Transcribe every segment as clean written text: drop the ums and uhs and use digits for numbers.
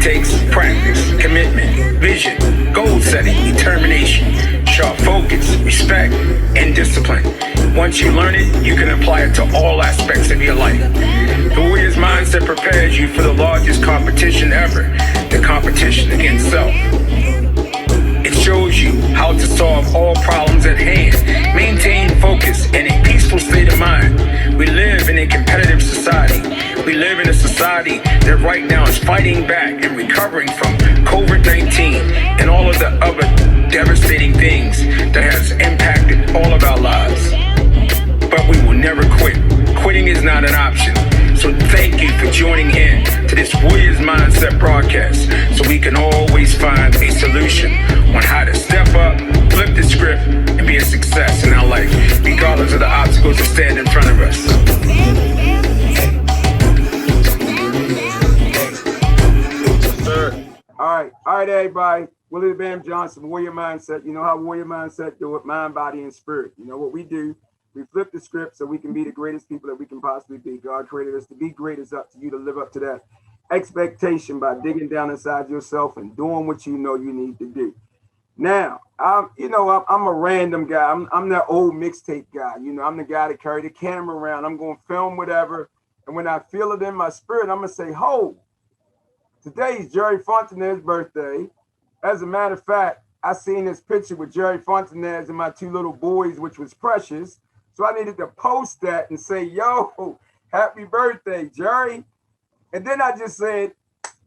It takes practice, commitment, vision, goal setting, determination, sharp focus, respect, and discipline. Once you learn it, you can apply it to all aspects of your life. The warrior's mindset prepares you for the largest competition ever, the competition against self. It shows you how to solve all problems at hand, maintain focus and a peaceful state of mind. We live in a competitive society. We live in a society that right now is fighting back and recovering from COVID-19 and all of the other devastating things that has impacted all of our lives. But we will never quit. Quitting is not an option. So thank you for joining in to this Warriors Mindset broadcast so we can always find a solution on how to step up, flip the script, and be a success in our life, regardless of the obstacles that stand in front of us. All right, everybody. Willie Bam Johnson, Warrior Mindset. You know how Warrior Mindset do it, mind, body, and spirit. You know what we do? We flip the script so we can be the greatest people that we can possibly be. God created us to be great. It's up to you to live up to that expectation by digging down inside yourself and doing what you know you need to do. Now, I'm a random guy. I'm that old mixtape guy. You know, I'm the guy that carry the camera around. I'm going to film whatever. And when I feel it in my spirit, I'm going to say, ho, today's Jerry Fontenaire's birthday. As a matter of fact, I seen this picture with Jerry Fontenaire's and my two little boys, which was precious. So I needed to post that and say, yo, happy birthday, Jerry. And then I just said,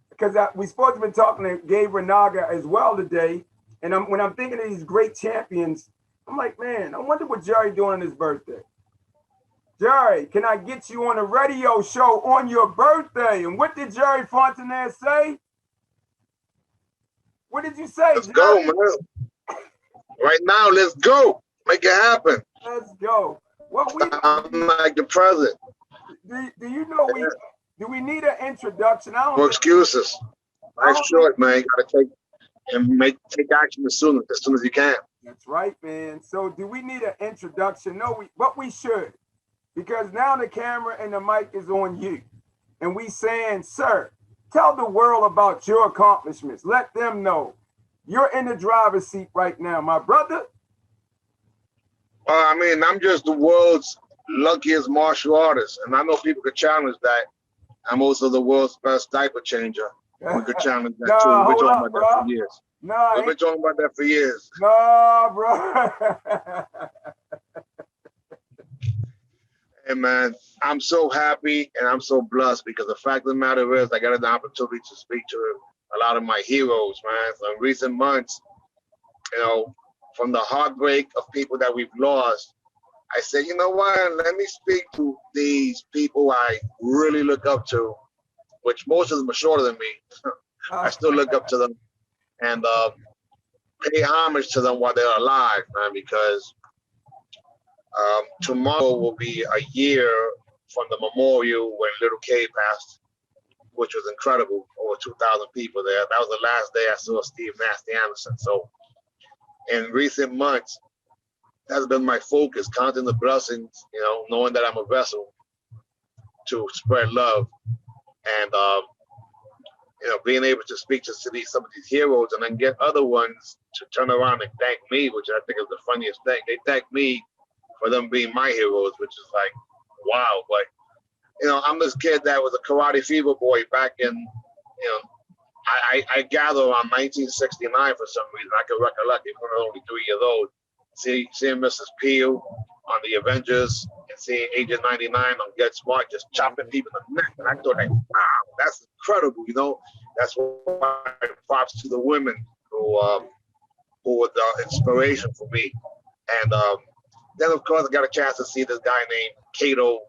because we supposed to be talking to Gabe Renaga as well today. And when I'm thinking of these great champions, I'm like, man, I wonder what Jerry doing on his birthday. Jerry, can I get you on a radio show on your birthday? And what did Jerry Fontenaire say? What did you say, Let's Jerry? go, man. Right now, let's go. Make it happen. Let's go. What I'm like the president. Do you know do we need an introduction? No excuses. Life's short, man. You gotta take action as soon as you can. That's right, man. So do we need an introduction? No, but we should. Because now the camera and the mic is on you. And we saying, sir, tell the world about your accomplishments. Let them know. You're in the driver's seat right now, my brother. I mean, I'm just the world's luckiest martial artist. And I know people could challenge that. I'm also the world's best diaper changer. We could challenge that too. We've been talking about that for years. We've been talking about that for years. No, bro. Hey, man, I'm so happy and I'm so blessed because the fact of the matter is I got an opportunity to speak to a lot of my heroes, man. So in recent months, from the heartbreak of people that we've lost, I said, you know what, let me speak to these people I really look up to, which most of them are shorter than me. I still look up to them and pay homage to them while they're alive, man, because tomorrow will be a year from the memorial when Little K passed, which was incredible. Over 2,000 people there. That was the last day I saw Steve Nasty Anderson. So in recent months, that's been my focus, counting the blessings, knowing that I'm a vessel to spread love and, being able to speak to some of these heroes and then get other ones to turn around and thank me, which I think is the funniest thing. They thank me for them being my heroes, which is like, wow. But, I'm this kid that was a karate fever boy back in, I gather around 1969 for some reason. I can recollect, even when I was only 3 years old, seeing Mrs. Peel on the Avengers and seeing Agent 99 on Get Smart just chopping people in the neck. And I thought, like, wow, that's incredible, That's why props to the women who were the inspiration for me. And then, of course, I got a chance to see this guy named Kato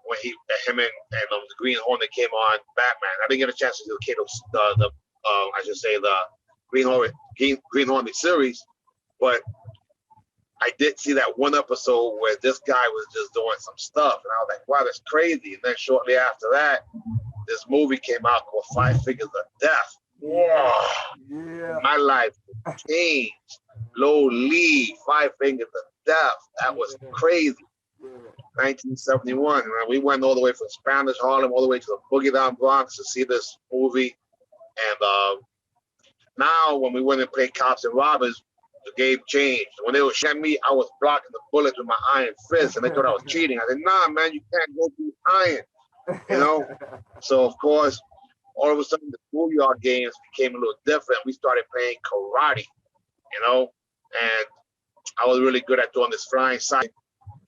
when him and the Green Hornet came on Batman. I didn't get a chance to see Kato, the Green Hornet series, but I did see that one episode where this guy was just doing some stuff, and I was like, wow, that's crazy. And then shortly after that, this movie came out called 5 Fingers of Death. Yeah. My life changed. Low Lee, 5 Fingers of Death. That was crazy. 1971. And we went all the way from Spanish Harlem all the way to the Boogie Down Bronx to see this movie. And now when we went and played cops and robbers, the game changed. When they were shooting me, I was blocking the bullets with my iron fist, and they thought I was cheating. I said, "Nah, man, you can't go through iron," you know. So of course, all of a sudden the schoolyard games became a little different. We started playing karate, you know, and I was really good at doing this flying side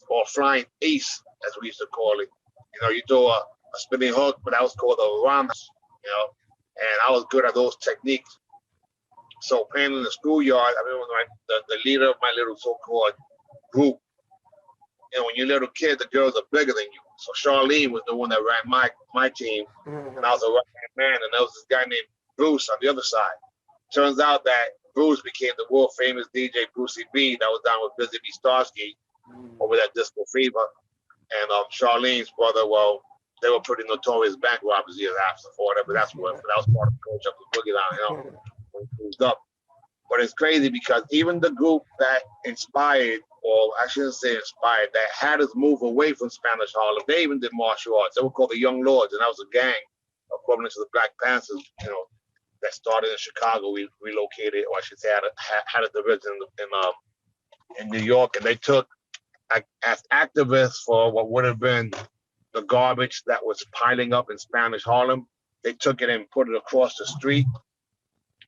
or flying ace, as we used to call it. You know, you throw a spinning hook, but that was called a ramas, you know, and I was good at those techniques. So playing in the schoolyard, I remember the leader of my little so-called group. You know, when you're a little kid, the girls are bigger than you. So Charlene was the one that ran my team, and I was a right-hand man, and there was this guy named Bruce on the other side. Turns out that Bruce became the world famous DJ Brucey B that was down with Busy B Starsky over that Disco Fever. And Charlene's brother, well, they were pretty notorious bank robbers years after for whatever that's worth. But that was part of the coach of the Boogie Down, you know, when he moved up. But it's crazy because even the group that inspired, or I shouldn't say inspired, that had us move away from Spanish Harlem, they even did martial arts. They were called the Young Lords, and that was a gang equivalent to the Black Panthers, you know, that started in Chicago. We relocated, or I should say, had a division in New York, and they took as activists for what would have been the garbage that was piling up in Spanish Harlem. They took it and put it across the street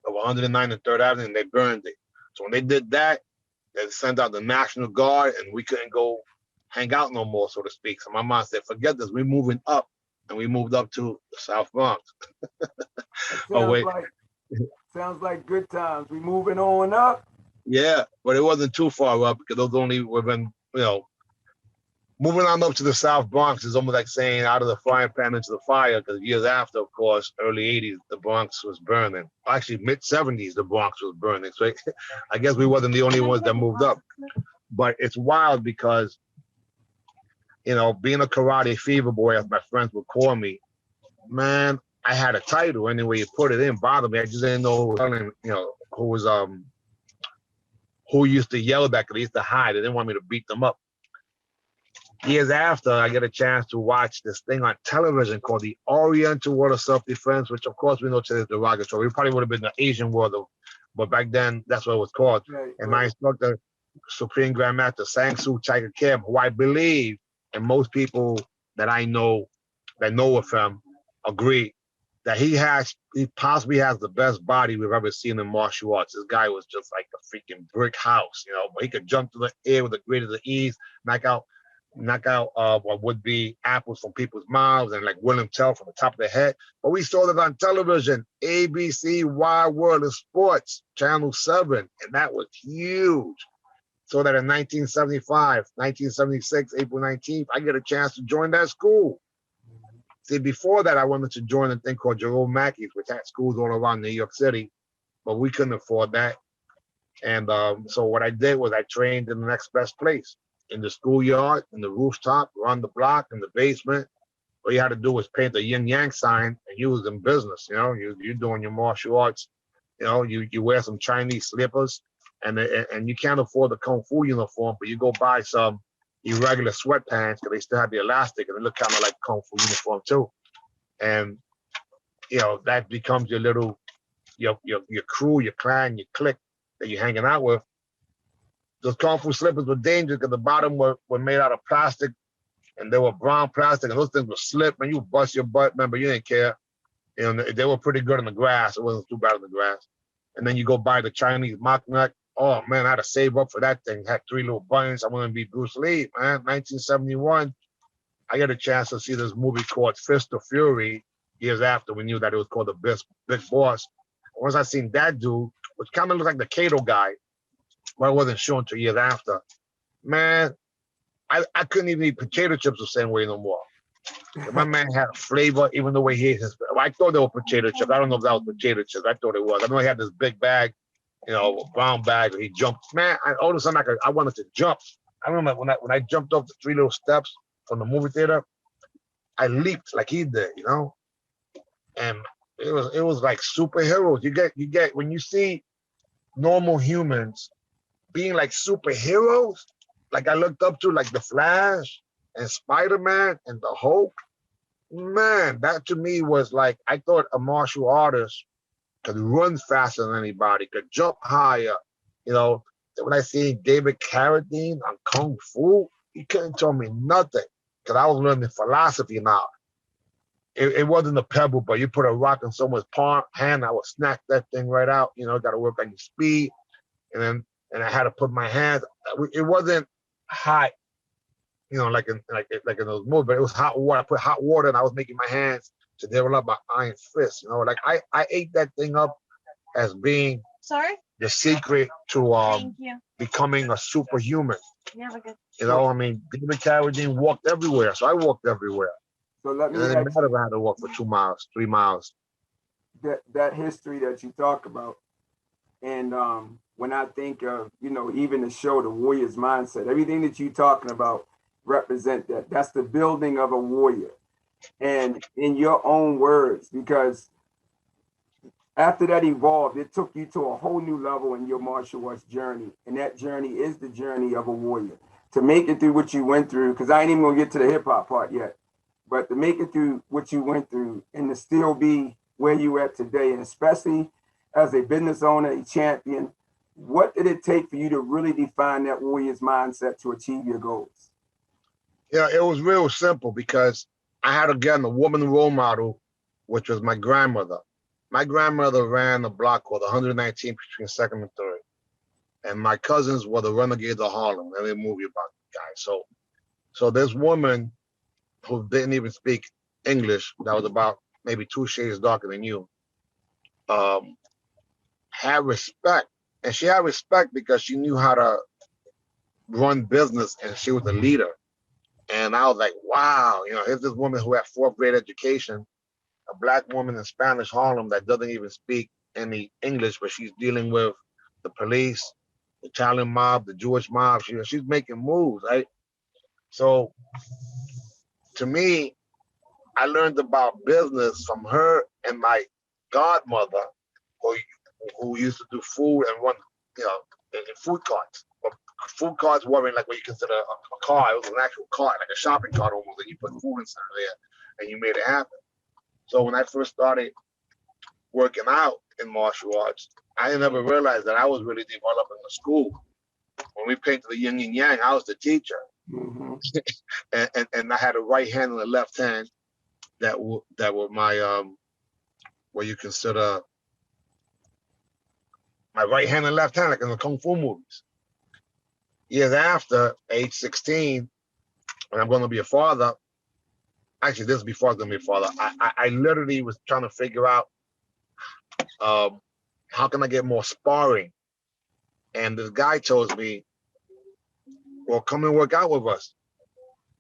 of 109 and 3rd Avenue, and they burned it. So when they did that, they sent out the National Guard, and we couldn't go hang out no more, so to speak. So my mom said, "Forget this. We're moving up," and we moved up to the South Bronx. Oh wait, sounds like good times. We moving on up. Yeah, but it wasn't too far up because those only would have been, you know, moving on up to the South Bronx is almost like saying out of the frying pan into the fire, because years after, of course, early 80s, the Bronx was burning. Actually, mid 70s, the Bronx was burning. So I guess we wasn't the only ones that moved up. But it's wild because, you know, being a karate fever boy, as my friends would call me, man, I had a title. Anyway, you put it in, bothered me. I just didn't know who used to yell back. They used to hide. They didn't want me to beat them up. Years after, I get a chance to watch this thing on television called the Oriental World of Self-Defense, which of course we know today is derogatory. We probably would have been the Asian world, but back then that's what it was called. Right, and my instructor, Supreme Grandmaster Sang-Soo Tiger Kim, who I believe, and most people that I know that know of him agree, that he possibly has the best body we've ever seen in martial arts. This guy was just like a freaking brick house, you know, but he could jump through the air with the greatest ease, knock out what would be apples from people's mouths, and like William Tell from the top of the head. But we saw that on television, ABC Wide World of Sports, Channel 7, and that was huge. So that in 1975, 1976, April 19th, I get a chance to join that school. See, before that, I wanted to join a thing called Jerome Mackey's, which had schools all around New York City, but we couldn't afford that. And so what I did was I trained in the next best place, in the schoolyard, in the rooftop, around the block, in the basement. All you had to do was paint the yin yang sign, and you was in business. You know, you're doing your martial arts. You know, you wear some Chinese slippers, and you can't afford the kung fu uniform, but you go buy some irregular sweatpants because they still have the elastic, and they look kind of like kung fu uniform too. And you know, that becomes your little your crew, your clan, your clique that you're hanging out with. Those kung fu slippers were dangerous because the bottom were made out of plastic, and they were brown plastic, and those things would slip, and you would bust your butt. Remember, you didn't care. You know, they were pretty good in the grass. It wasn't too bad in the grass. And then you go buy the Chinese mock neck. Oh man, I had to save up for that thing. Had 3 little buttons. I wanted to be Bruce Lee, man. 1971, I got a chance to see this movie called Fist of Fury. Years after, we knew that it was called the Big Boss. Once I seen that dude, which kind of looked like the Kato guy, but I wasn't sure until years after. Man, I couldn't even eat potato chips the same way no more. My man had a flavor, even the way he ate his. I thought they were potato chips. I don't know if that was potato chips. I thought it was. I know he had this big bag, you know, a brown bag, and he jumped. Man, all of a sudden I wanted to jump. I remember when I jumped off the 3 little steps from the movie theater, I leaped like he did, you know. And it was like superheroes. You get when you see normal humans being like superheroes, like I looked up to, like the Flash and Spider-Man and the Hulk. Man, that to me was like, I thought a martial artist could run faster than anybody, could jump higher. You know, when I see David Carradine on Kung Fu, he couldn't tell me nothing because I was learning philosophy now. It wasn't a pebble, but you put a rock in someone's palm, hand, I would snatch that thing right out. You know, got to work on your speed. And I had to put my hands. It wasn't hot, you know, like in those movies, but it was hot water. I put hot water and I was making my hands to develop my iron fist. You know, like I ate that thing up as being the secret to becoming a superhuman. You know, I mean, David Carradine walked everywhere, so I walked everywhere. So let me And it didn't matter if I had to walk for 2 miles, 3 miles. That history that you talk about, and when I think of, you know, even the show, The Warrior's Mindset, everything that you're talking about represent that. That's the building of a warrior. And in your own words, because after that evolved, it took you to a whole new level in your martial arts journey. And that journey is the journey of a warrior. To make it through what you went through, because I ain't even gonna get to the hip hop part yet, but to make it through what you went through and to still be where you at today, and especially as a business owner, a champion, what did it take for you to really define that warrior's mindset to achieve your goals? Yeah, it was real simple because I had, again, a woman role model, which was my grandmother. My grandmother ran a block called 119 between 2nd and 3rd. And my cousins were the Renegades of Harlem. They made a movie about the guy. So this woman who didn't even speak English, that was about maybe 2 shades darker than you, had respect. And she had respect because she knew how to run business and she was a leader. And I was like, wow, you know, here's this woman who had 4th grade education, a Black woman in Spanish Harlem that doesn't even speak any English, but she's dealing with the police, the Italian mob, the Jewish mob. She's making moves, right? So to me, I learned about business from her and my godmother, who used to do food and run, you know, in food carts. But food carts weren't like what you consider a car. It was an actual cart, like a shopping cart almost, and you put food inside there and you made it happen. So when I first started working out in martial arts, I never realized that I was really developing the school. When we painted the yin and yang, I was the teacher. Mm-hmm. and I had a right hand and a left hand that were my what you consider my right hand and left hand, like in the Kung Fu movies. Years after, age 16, when I'm going to be a father, actually this is before I was going to be a father, I literally was trying to figure out how can I get more sparring? And this guy told me, well, come and work out with us.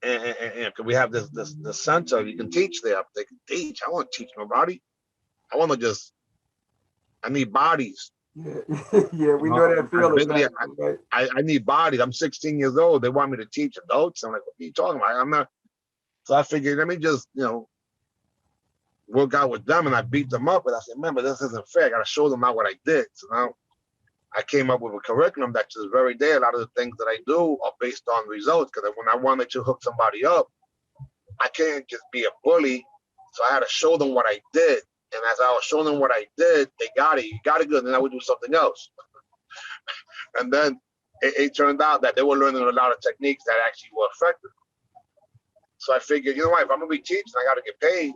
And we have this center you can teach there. They can teach. I want to teach nobody. I want to just, I need bodies. Yeah, yeah, we know that feeling. I need bodies. I'm 16 years old. They want me to teach adults. I'm like, what are you talking about? I'm not. So I figured, let me just, you know, work out with them. And I beat them up. But I said, remember, this isn't fair. I got to show them out what I did. So now I came up with a curriculum that to this very day, a lot of the things that I do are based on results. Because when I wanted to hook somebody up, I can't just be a bully. So I had to show them what I did. And as I was showing them what I did, they got it. You got it good. And then I would do something else. And then it turned out that they were learning a lot of techniques that actually were effective. So I figured, you know what, if I'm going to be teaching, I got to get paid.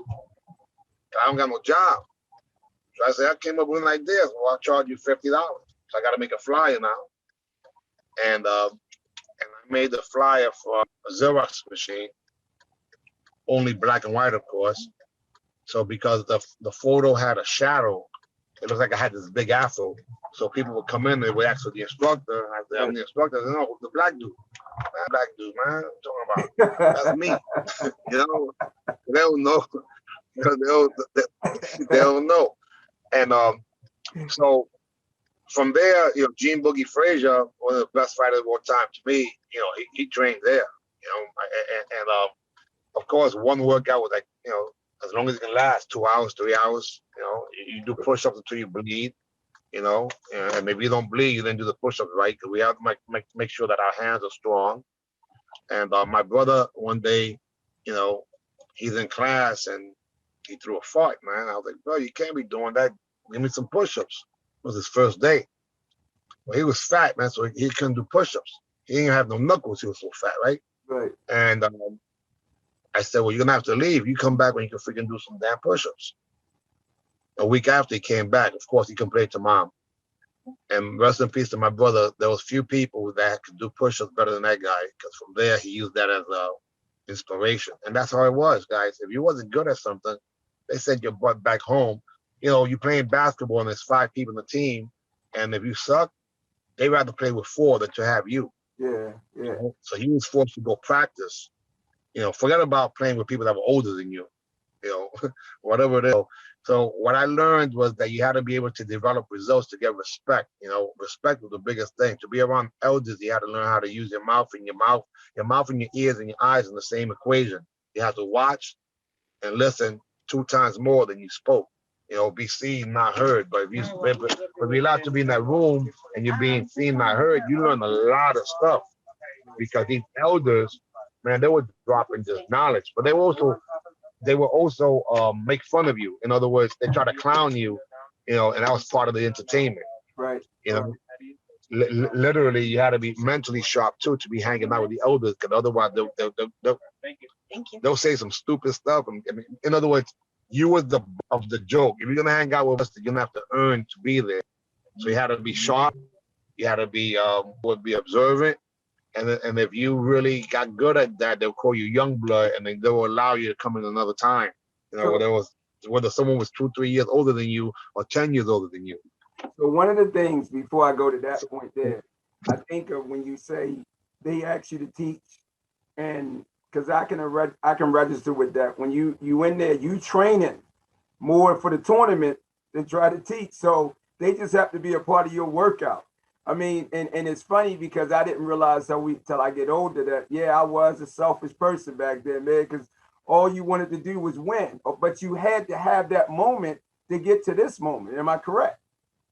I don't got no job. So I said, I came up with an idea. So I'll charge you $50. So I got to make a flyer now. And I made the flyer for a Xerox machine, only black and white, of course. So because the photo had a shadow, it looked like I had this big afro. So people would come in, they would ask for the instructor. And I said, I'm the instructor. I said, no, the black dude. That black dude, man. I'm talking about. That's me. You know, they don't know. They don't know. And so from there, you know, Gene Boogie Frazier, one of the best fighters of all time to me, you know, he trained there. You know, and of course, one workout was like, you know, as long as it can last, 2 hours, 3 hours. You know, you do push-ups until you bleed. You know, and maybe you don't bleed, you then do the push-ups, right? Because we have to make sure that our hands are strong. And my brother, one day, you know, he's in class and he threw a fart, man. I was like, bro, you can't be doing that. give me some push-ups. It was his first day. Well, he was fat, man, so he couldn't do push-ups. He didn't have no knuckles. He was so fat, right? Right. And I said, well, you're gonna have to leave. You come back when you can freaking do some damn push-ups. A week after he came back, of course, he complained to mom. And rest in peace to my brother. There was few people that could do push-ups better than that guy, because from there he used that as inspiration. And that's how it was, guys. If you wasn't good at something, they sent your butt back home. You know, you playing basketball and there's 5 people in the team, and if you suck, they rather play with 4 than to have you. Yeah. Yeah. You know? So he was forced to go practice. You know, forget about playing with people that were older than you. You know, whatever it is. So what I learned was that you had to be able to develop results to get respect. You know, respect was the biggest thing. To be around elders, you had to learn how to use your mouth and your ears and your eyes in the same equation. You have to watch and listen 2 times more than you spoke. You know, be seen, not heard. But if you're allowed to be in that room and you're being seen, not heard, you learn a lot of stuff, because these elders, man, they were dropping just knowledge, but they were also make fun of you. In other words, they try to clown you, you know, and that was part of the entertainment. Right. You know, literally, you had to be mentally sharp too to be hanging out with the elders, because otherwise they'll say some stupid stuff. And in other words, you was the of the joke. If you're gonna hang out with us, you're gonna have to earn to be there. So you had to be sharp. You had to be observant. And if you really got good at that, they'll call you young blood, and then they'll allow you to come in another time. You know, whether someone was 2, 3 years older than you or 10 years older than you. So one of the things, before I go to that point there, I think of when you say they ask you to teach, and because I can register with that. When you in there, you training more for the tournament than try to teach. So they just have to be a part of your workout. I mean, and it's funny because I didn't realize till I get older that, yeah, I was a selfish person back then, man, because all you wanted to do was win. But you had to have that moment to get to this moment. Am I correct?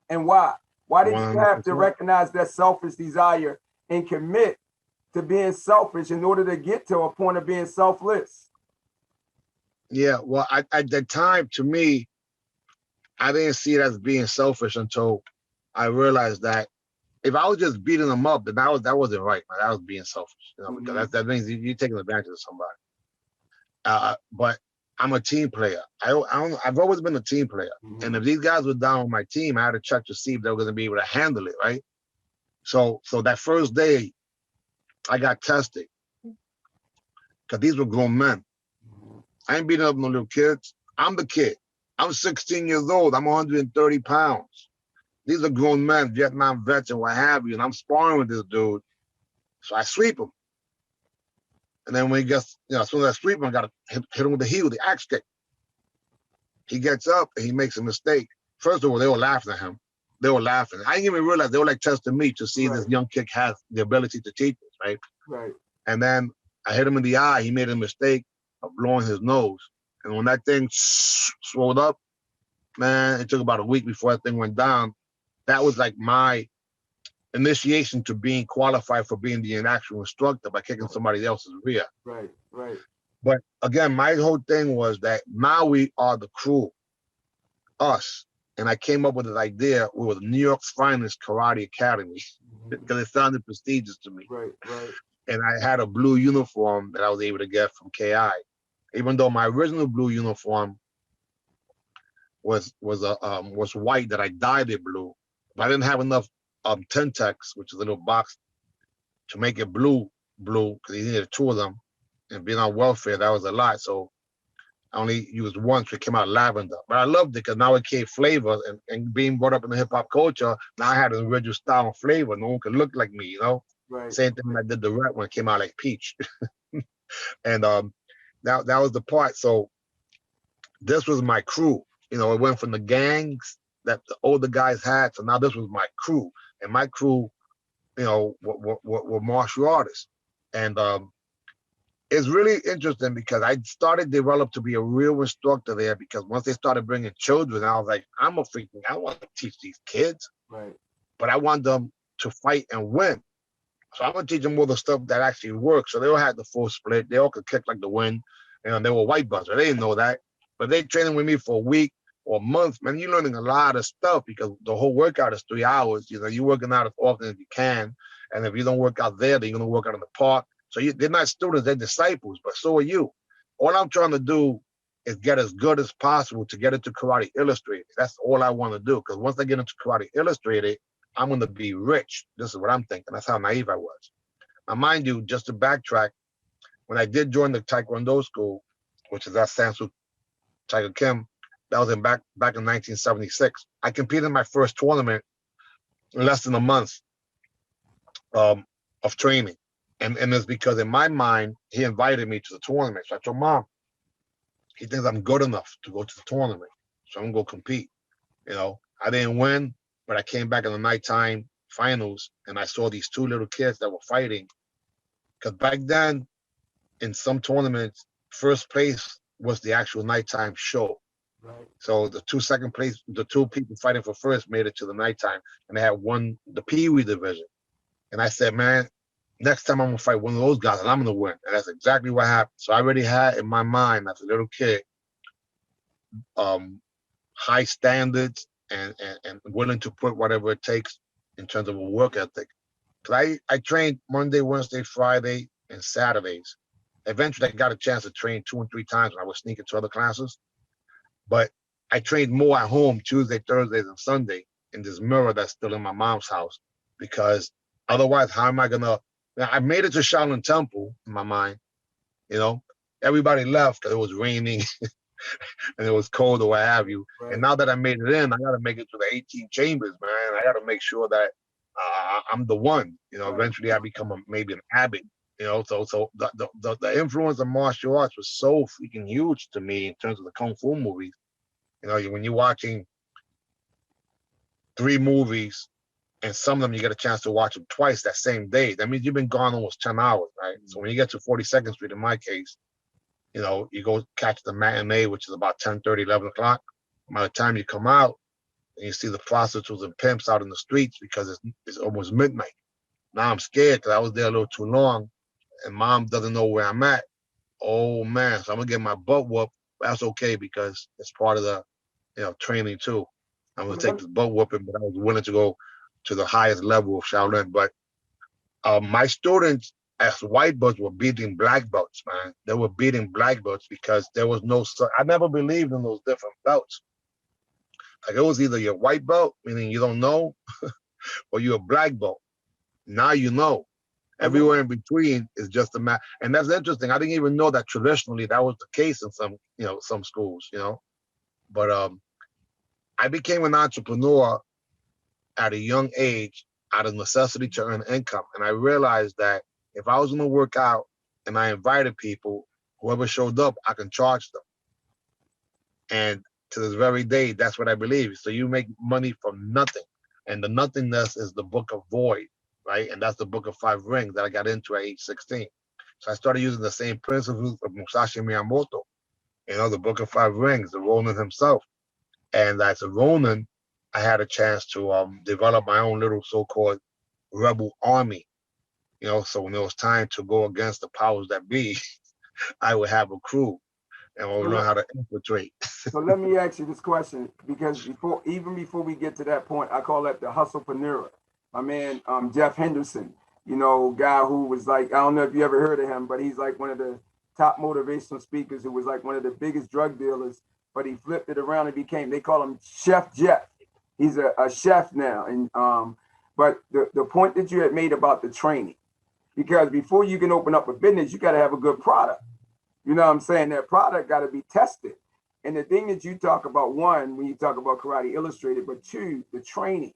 And why? Why did you have to recognize that selfish desire and commit to being selfish in order to get to a point of being selfless? Yeah, well, at that time, to me, I didn't see it as being selfish until I realized that if I was just beating them up, then that wasn't right, man. That was being selfish, you know, because that means you're taking advantage of somebody. But I'm a team player. I've always been a team player. And if these guys were down on my team, I had to check to see if they were going to be able to handle it, right? So that first day, I got tested because these were grown men. I ain't beating up no little kids. I'm the kid. I'm 16 years old. I'm 130 pounds. These are grown men, Vietnam vets and what have you, and I'm sparring with this dude. So I sweep him. And then when he gets, as soon as I sweep him, I got to hit him with the heel, the axe kick. He gets up and he makes a mistake. First of all, they were laughing at him. They were laughing. I didn't even realize they were like testing me to see this young kid has the ability to teach us, right? Right. And then I hit him in the eye. He made a mistake of blowing his nose. And when that thing swelled up, man, it took about a week before that thing went down. That was like my initiation to being qualified for being the actual instructor by kicking somebody else's rear. Right, right. But again, my whole thing was that now we are the crew, us. And I came up with this idea. We were New York's finest karate academy because it sounded prestigious to me. Right, right. And I had a blue uniform that I was able to get from KI, even though my original blue uniform was white that I dyed it blue. But I didn't have enough Tentex, which is a little box, to make it blue because he needed 2 of them. And being on welfare, that was a lot. So I only used one, so it came out lavender. But I loved it because now it gave flavor. And being brought up in the hip hop culture, now I had an original style and flavor. No one could look like me, you know? Right. Same thing when I did the rap when it came out like peach. And that was the part. So this was my crew. You know, it went from the gangs that the older guys had. So now this was my crew. And my crew, you know, were martial artists. And it's really interesting because I started to develop to be a real instructor there, because once they started bringing children, I was like, I want to teach these kids. Right. But I want them to fight and win. So I'm going to teach them all the stuff that actually works. So they all had the full split. They all could kick like the wind. And they were white belts. They didn't know that. But they training with me for a week or a month, man, you're learning a lot of stuff because the whole workout is 3 hours. You know, you're working out as often as you can. And if you don't work out there, then you're going to work out in the park. So they're not students, they're disciples, but so are you. All I'm trying to do is get as good as possible to get into Karate Illustrated. That's all I want to do. Because once I get into Karate Illustrated, I'm going to be rich. This is what I'm thinking. That's how naive I was. Now, mind you, just to backtrack, when I did join the Taekwondo school, which is at Sansu Tiger Kim, that was back in 1976. I competed in my first tournament in less than a month of training. And it's because in my mind, he invited me to the tournament. So I told Mom, he thinks I'm good enough to go to the tournament. So I'm going to go compete. You know, I didn't win, but I came back in the nighttime finals and I saw these two little kids that were fighting. Because back then, in some tournaments, first place was the actual nighttime show. Right. So the two people fighting for first made it to the nighttime, and they had won the Pee Wee division. And I said, man, next time I'm gonna fight one of those guys, and I'm gonna win. And that's exactly what happened. So I already had in my mind as a little kid, high standards and willing to put whatever it takes in terms of a work ethic. Cause I trained Monday, Wednesday, Friday, and Saturdays. Eventually, I got a chance to train 2 and 3 times when I was sneaking to other classes. But I trained more at home Tuesday, Thursdays, and Sunday in this mirror that's still in my mom's house. Because otherwise, how am I gonna? I made it to Shaolin Temple in my mind. You know, everybody left because it was raining and it was cold or what have you. Right. And now that I made it in, I got to make it to the 18 chambers, man. I got to make sure that I'm the one. You know, eventually I become maybe an abbot. You know, so the influence of martial arts was so freaking huge to me in terms of the kung fu movies. You know, when you're watching 3 movies and some of them you get a chance to watch them twice that same day, that means you've been gone almost 10 hours, right? So when you get to 42nd Street, in my case, you know, you go catch the matinee, which is about 10:30, 11 o'clock. By the time you come out, and you see the prostitutes and pimps out in the streets because it's almost midnight. Now I'm scared because I was there a little too long and Mom doesn't know where I'm at. Oh man, so I'm gonna get my butt whooped. That's okay because it's part of the, you know, training too. I'm gonna take this butt whooping, but I was willing to go to the highest level of Shaolin. But my students as white belts were beating black belts, man. They were beating black belts because there was no, I never believed in those different belts. Like it was either your white belt, meaning you don't know, or you're a black belt. Now you know. Everywhere in between is just a matter. And that's interesting. I didn't even know that traditionally that was the case in some, you know, some schools, you know. But I became an entrepreneur at a young age out of necessity to earn income. And I realized that if I was going to work out and I invited people, whoever showed up, I can charge them. And to this very day, that's what I believe. So you make money from nothing. And the nothingness is the book of void, right? And that's the book of 5 rings that I got into at age 16. So I started using the same principles of Musashi Miyamoto, you know, the book of 5 rings, the Ronin himself. And as a Ronin, I had a chance to develop my own little so-called rebel army. You know, so when it was time to go against the powers that be, I would have a crew and we would learn how to infiltrate. So let me ask you this question, because even before we get to that point, I call that the hustlepreneur. My man, Jeff Henderson, you know, guy who was like, I don't know if you ever heard of him, but he's like one of the top motivational speakers who was like one of the biggest drug dealers, but he flipped it around and became, they call him Chef Jeff. He's a chef now. And but the point that you had made about the training, because before you can open up a business, you got to have a good product. You know what I'm saying? That product got to be tested. And the thing that you talk about, one, when you talk about Karate Illustrated, but 2, the training.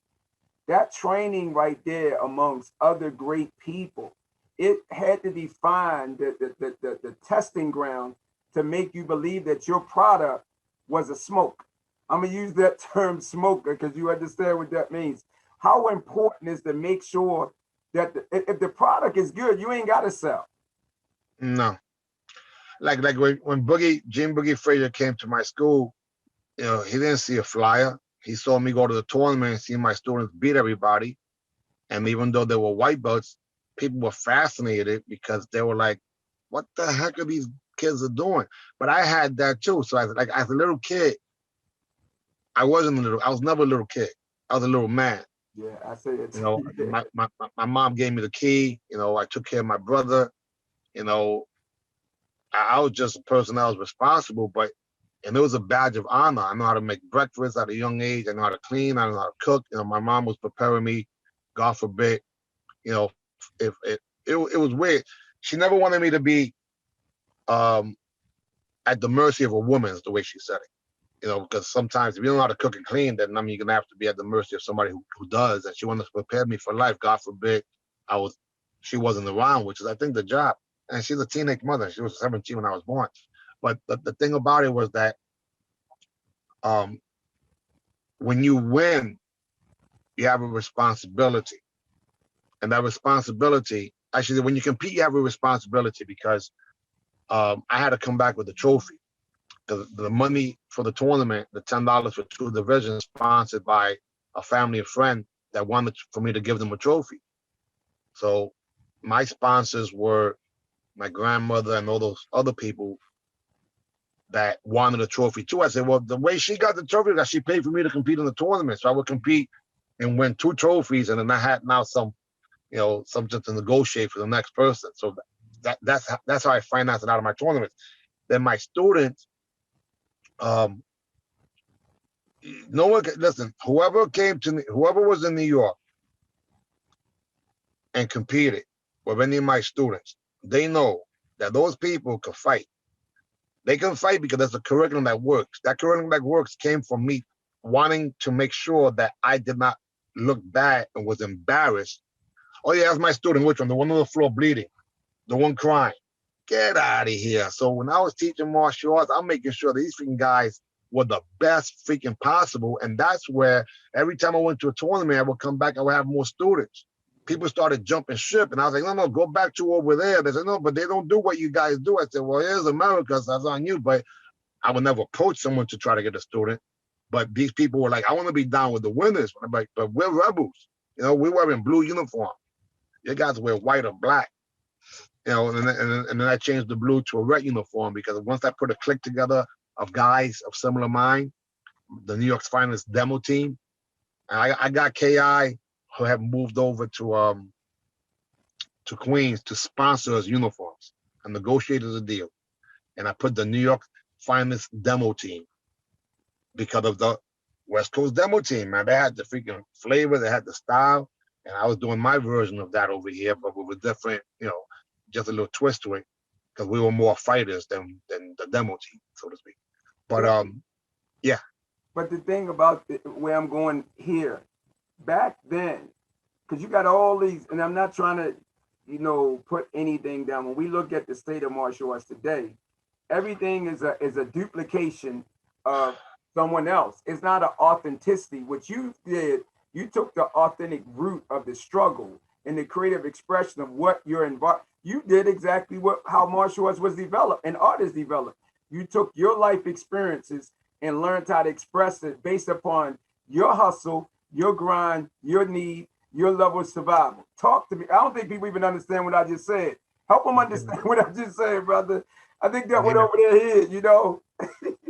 That training right there amongst other great people, it had to define the testing ground to make you believe that your product was a smoke. I'm going to use that term smoker because you understand what that means. How important is to make sure that if the product is good, you ain't got to sell. No. Like when Jim Boogie Frazier came to my school, you know, he didn't see a flyer. He saw me go to the tournament and see my students beat everybody. And even though they were white belts, people were fascinated because they were like, what the heck are these kids are doing? But I had that too. So as a little kid, I wasn't a little. I was never a little kid. I was a little man. Yeah, I say it. You know, my mom gave me the key. You know, I took care of my brother. You know, I was just a person that was responsible, but and it was a badge of honor. I know how to make breakfast at a young age. I know how to clean. I know how to cook. You know, my mom was preparing me. God forbid, you know, if it was weird. She never wanted me to be at the mercy of a woman, is the way she said it. You know, because sometimes if you don't know how to cook and clean, then I mean, you're gonna have to be at the mercy of somebody who does. And she wanted to prepare me for life. God forbid, she wasn't around, which is I think the job. And she's a teenage mother. She was 17 when I was born. But the thing about it was that when you win, you have a responsibility. And that responsibility, actually, when you compete, you have a responsibility because I had to come back with a trophy. The money for the tournament, the $10 for 2 divisions, sponsored by a family and friend that wanted for me to give them a trophy. So my sponsors were my grandmother and all those other people that wanted a trophy too. I said, well, the way she got the trophy is that she paid for me to compete in the tournament. So I would compete and win 2 trophies, and then I had now some, you know, something to negotiate for the next person. So that's how I financed it out of my tournaments. Then my students, no one can listen. Whoever was in New York and competed with any of my students, they know that those people can fight. They can fight because there's a curriculum that works. That curriculum that works came from me wanting to make sure that I did not look bad and was embarrassed. Oh yeah, that's my student. Which one? The one on the floor bleeding, the one crying. Get out of here. So when I was teaching martial arts, I'm making sure these freaking guys were the best freaking possible. And that's where every time I went to a tournament, I would come back, I would have more students. People started jumping ship, and I was like, no, go back to over there. They said, no, but they don't do what you guys do. I said, well, here's America, so that's on you. But I would never approach someone to try to get a student. But these people were like, I want to be down with the winners. I'm like, but we're rebels. You know, we're wearing blue uniform. You guys wear white or black. You know, and then I changed the blue to a red uniform because once I put a clique together of guys of similar mind, the New York's finest demo team, and I got KI who have moved over to Queens to sponsor us uniforms and negotiated a deal. And I put the New York finest demo team because of the West Coast demo team, man. They had the freaking flavor, they had the style, and I was doing my version of that over here, but with a different, you know, just a little twist to it, because we were more fighters than the demo team, so to speak. But yeah. But the thing about where I'm going here, back then, because you got all these, and I'm not trying to, you know, put anything down. When we look at the state of martial arts today, everything is a duplication of someone else. It's not an authenticity. What you did, you took the authentic root of the struggle and the creative expression of what you're involved. You did exactly how martial arts was developed and art is developed. You took your life experiences and learned how to express it based upon your hustle, your grind, your need, your level of survival. Talk to me. I don't think people even understand what I just said. Help them understand what I just said, brother. I think that went over their head, you know?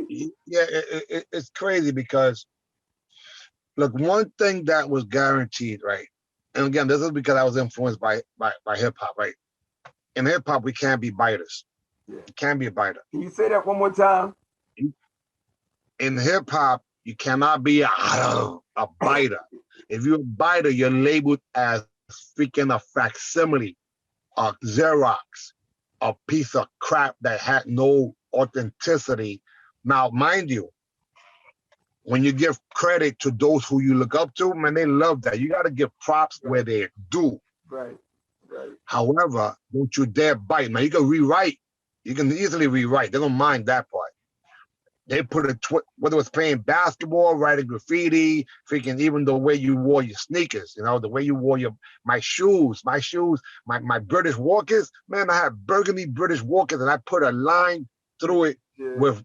Yeah, it's crazy because, look, one thing that was guaranteed, right? And again, this is because I was influenced by hip hop, right? In hip hop, we can't be biters. Yeah. You can't be a biter. Can you say that one more time? In hip hop, you cannot be a biter. If you're a biter, you're labeled as freaking a facsimile, a Xerox, a piece of crap that had no authenticity. Now, mind you, when you give credit to those who you look up to, man, they love that. You got to give props where they do. Right. However, don't you dare bite. Now, you can rewrite. You can easily rewrite. They don't mind that part. They put whether it's playing basketball, writing graffiti, freaking even the way you wore your sneakers, you know, the way you wore my shoes, my British Walkers. Man, I had burgundy British Walkers, and I put a line through it with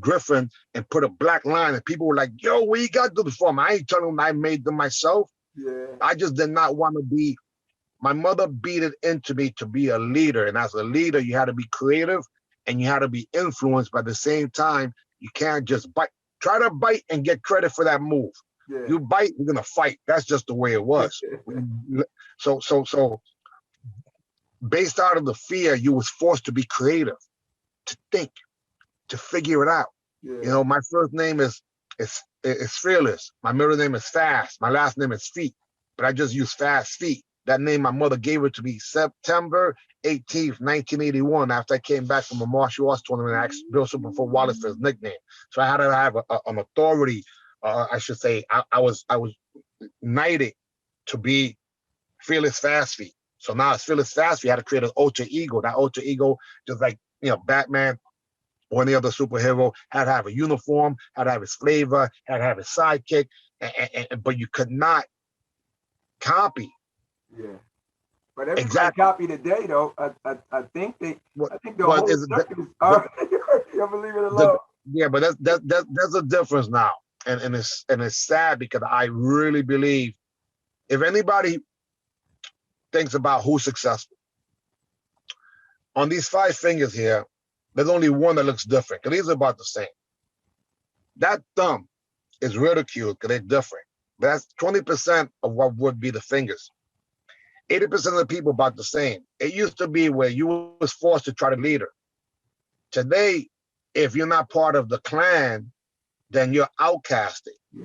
Griffin and put a black line, and people were like, yo, where you got those from? I ain't telling them I made them myself. Yeah. I just did not want to be. My mother beat it into me to be a leader, and as a leader, you had to be creative and you had to be influenced. By the same time, you can't just bite. Try to bite and get credit for that move. Yeah. You bite, you're gonna fight. That's just the way it was. So based out of the fear, you was forced to be creative, to think, to figure it out. Yeah. You know, my first name is Fearless. My middle name is Fast. My last name is Feet, but I just use Fastfeet. That name, my mother gave it to me September 18th, 1981, after I came back from a martial arts tournament. I asked Bill Super Wallace for his nickname. So I had to have an authority. I should say, I was knighted to be Fearless Fastfeet. So now it's Fearless Fastfeet. I had to create an alter ego. That alter ego, just like, you know, Batman or any other superhero, had to have a uniform, had to have his flavor, had to have his sidekick, but you could not copy. Yeah. But everybody Exactly. copy today, though. I think the Well, whole is it- circuit is you believe it alone. Yeah, but that's a difference now, and it's sad because I really believe if anybody thinks about who's successful on these 5 fingers here, there's only one that looks different because these are about the same. That thumb is ridiculed because they're different. But that's 20% of what would be the fingers. 80% of the people about the same. It used to be where you was forced to try to lead her. Today, if you're not part of the clan, then you're outcasted. Yeah.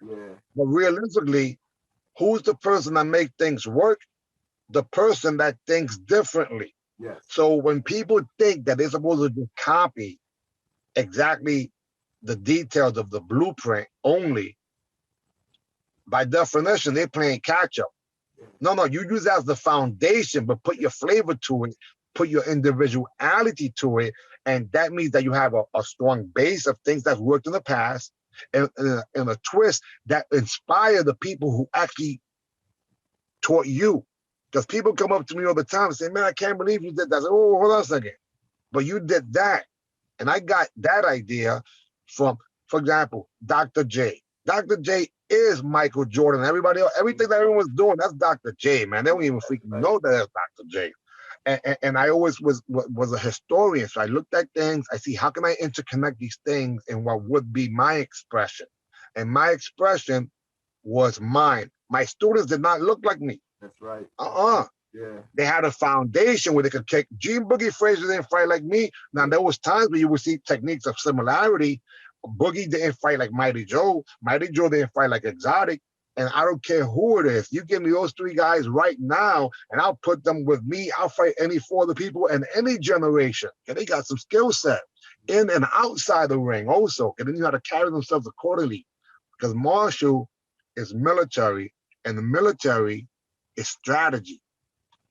Yeah. But realistically, who's the person that make things work? The person that thinks differently. Yes. So when people think that they're supposed to just copy exactly the details of the blueprint only, by definition, they're playing catch up. No, you use that as the foundation, but put your flavor to it, put your individuality to it. And that means that you have a strong base of things that's worked in the past and a twist that inspire the people who actually taught you. Because people come up to me all the time and say, man, I can't believe you did that. I say, oh, hold on a second. But you did that. And I got that idea from, for example, Dr. J. Dr. J is Michael Jordan. Everybody else, everything that everyone's doing, that's Dr. J, man. They don't even freaking know that that's Dr. J. And I always was a historian. So I looked at things, I see how can I interconnect these things in what would be my expression. And my expression was mine. My students did not look like me. That's right. Yeah. They had a foundation where they could take. Gene Boogie Frazier didn't fight like me. Now there was times where you would see techniques of similarity. Boogie didn't fight like Mighty Joe. Mighty Joe didn't fight like Exotic. And I don't care who it is. You give me those 3 guys right now, and I'll put them with me. I'll fight any 4 other people in any generation. And they got some skill set in and outside the ring also. And then you got to carry themselves accordingly. Because martial is military, and the military is strategy.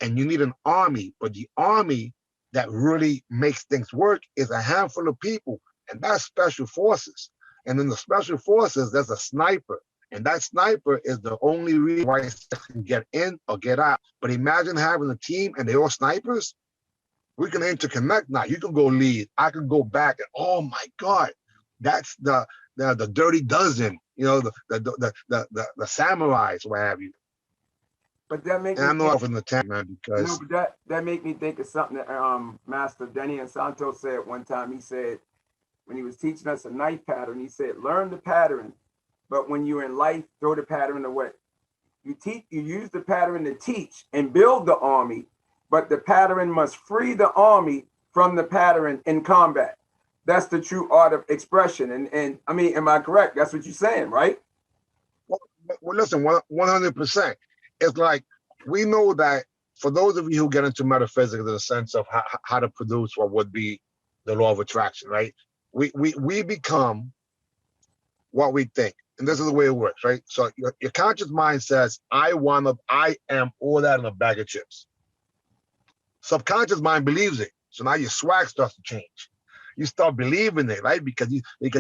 And you need an army, but the army that really makes things work is a handful of people, and that's special forces. And in the special forces, there's a sniper, and that sniper is the only reason why it can get in or get out. But imagine having a team and they're all snipers. We can interconnect now. You can go lead, I can go back, and oh my God, that's the dirty dozen, you know, the samurais, what have you. But that makes me. I'm not in the tank, man, because that make me think of something that Master Denny and Santos said one time. He said when he was teaching us a knife pattern, he said, learn the pattern, but when you're in life, throw the pattern away. You use the pattern to teach and build the army, but the pattern must free the army from the pattern in combat. That's the true art of expression. And I mean, am I correct? That's what you're saying, right? Well, listen, 100%. It's like, we know that for those of you who get into metaphysics in the sense of how to produce what would be the law of attraction, right? We become what we think. And this is the way it works, right? So your conscious mind says, I am all that in a bag of chips. Subconscious mind believes it. So now your swag starts to change. You start believing it, right? Because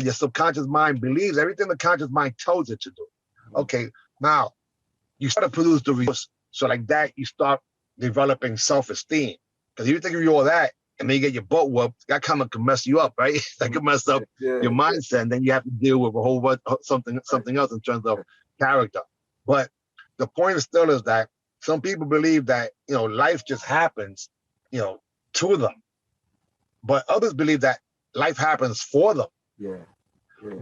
your subconscious mind believes everything the conscious mind tells it to do. Okay, now you start to produce the results. So like that, you start developing self-esteem. Because if you think of all that, and then you get your butt whooped, that kind of can mess you up, right? That can mess up your mindset, and then you have to deal with a whole bunch something else in terms of character. But the point still is that some people believe that, you know, life just happens, you know, to them. But others believe that life happens for them. Yeah.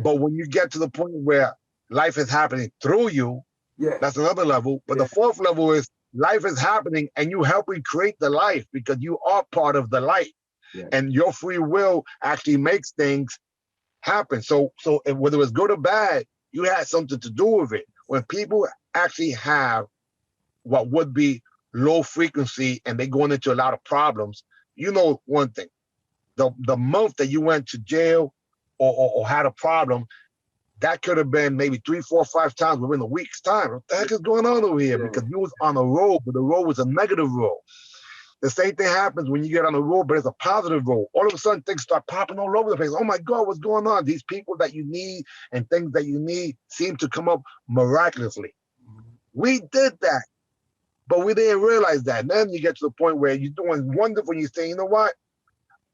But when you get to the point where life is happening through you, that's another level. But the fourth level is life is happening and you helping create the life because you are part of the life. And your free will actually makes things happen. So whether it's good or bad, you had something to do with it. When people actually have what would be low frequency and they going into a lot of problems, you know one thing, the month that you went to jail or had a problem, that could have been maybe 3, 4, 5 times within a week's time. What the heck is going on over here? Because you was on a road, but the road was a negative road. The same thing happens when you get on the road, but it's a positive road. All of a sudden, things start popping all over the place. Oh my God, what's going on? These people that you need and things that you need seem to come up miraculously. We did that, but we didn't realize that. And then you get to the point where you're doing wonderful and you say, you know what?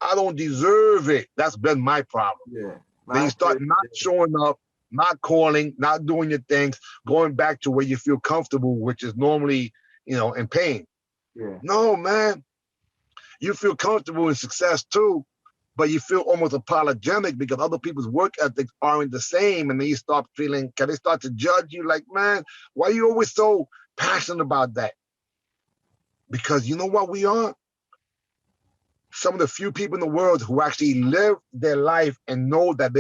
I don't deserve it. That's been my problem. Then you start not showing up, not calling, not doing your things, going back to where you feel comfortable, which is normally, in pain. No, man, you feel comfortable in success too, but you feel almost apologetic because other people's work ethics aren't the same. And then you start feeling, can they start to judge you like, man, why are you always so passionate about that? Because you know what we are? Some of the few people in the world who actually live their life and know that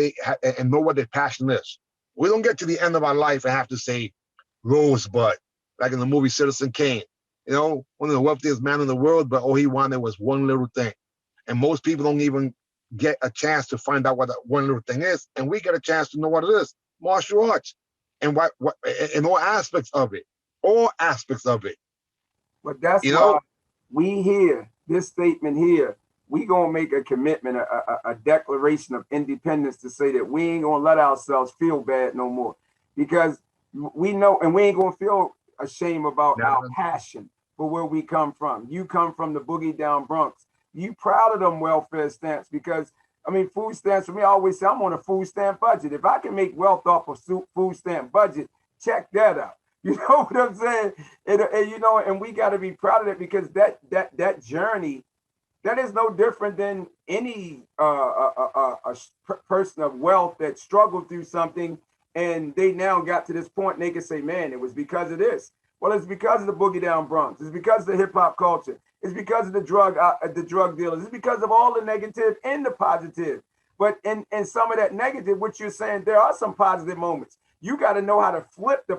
and know what their passion is. We don't get to the end of our life and have to say Rosebud, like in the movie Citizen Kane. One of the wealthiest men in the world, but all he wanted was one little thing. And most people don't even get a chance to find out what that one little thing is. And we get a chance to know what it is. Martial arts. And what in all aspects of it. All aspects of it. But that's why we here, this statement here, we gonna make a commitment, a declaration of independence to say that we ain't gonna let ourselves feel bad no more. Because we know, and we ain't gonna feel ashamed about our passion for where we come from. You come from the boogie down Bronx. You proud of them welfare stamps because, food stamps for me, I always say I'm on a food stamp budget. If I can make wealth off of food stamp budget, check that out. You know what I'm saying? And we got to be proud of it because that journey, that is no different than any person of wealth that struggled through something and they now got to this point and they can say, man, it was because of this. Well, it's because of the boogie down Bronx. It's because of the hip hop culture. It's because of the drug dealers. It's because of all the negative and the positive. But in some of that negative, what you're saying, there are some positive moments. You got to know how to flip the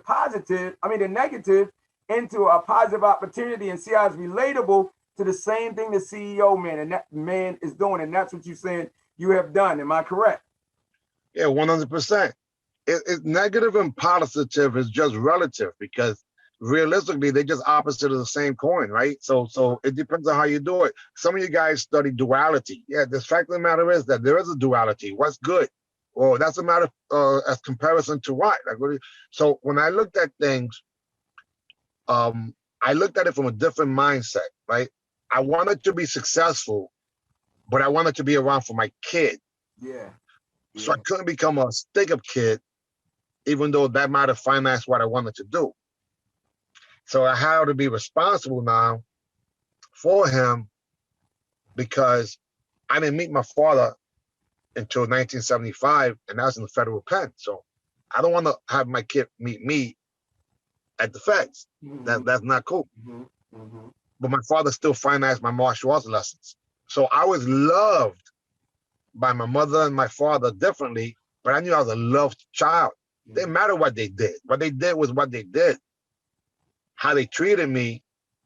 negative into a positive opportunity and see how it's relatable to the same thing the CEO man and that man is doing. And that's what you're saying you have done. Am I correct? Yeah, 100%. It's negative and positive is just relative because realistically, they're just opposite of the same coin, right? So it depends on how you do it. Some of you guys study duality. Yeah, the fact of the matter is that there is a duality. What's good? Well, that's a matter as comparison to what? So when I looked at things, I looked at it from a different mindset, right? I wanted to be successful, but I wanted to be around for my kid. Yeah. So I couldn't become a stick-up kid, even though that might have financed what I wanted to do. So I had to be responsible now for him because I didn't meet my father until 1975, and I was in the federal pen. So I don't want to have my kid meet me at the feds. That's not cool. But my father still financed my martial arts lessons. So I was loved by my mother and my father differently, but I knew I was a loved child. It didn't matter what they did. What they did was what they did. How they treated me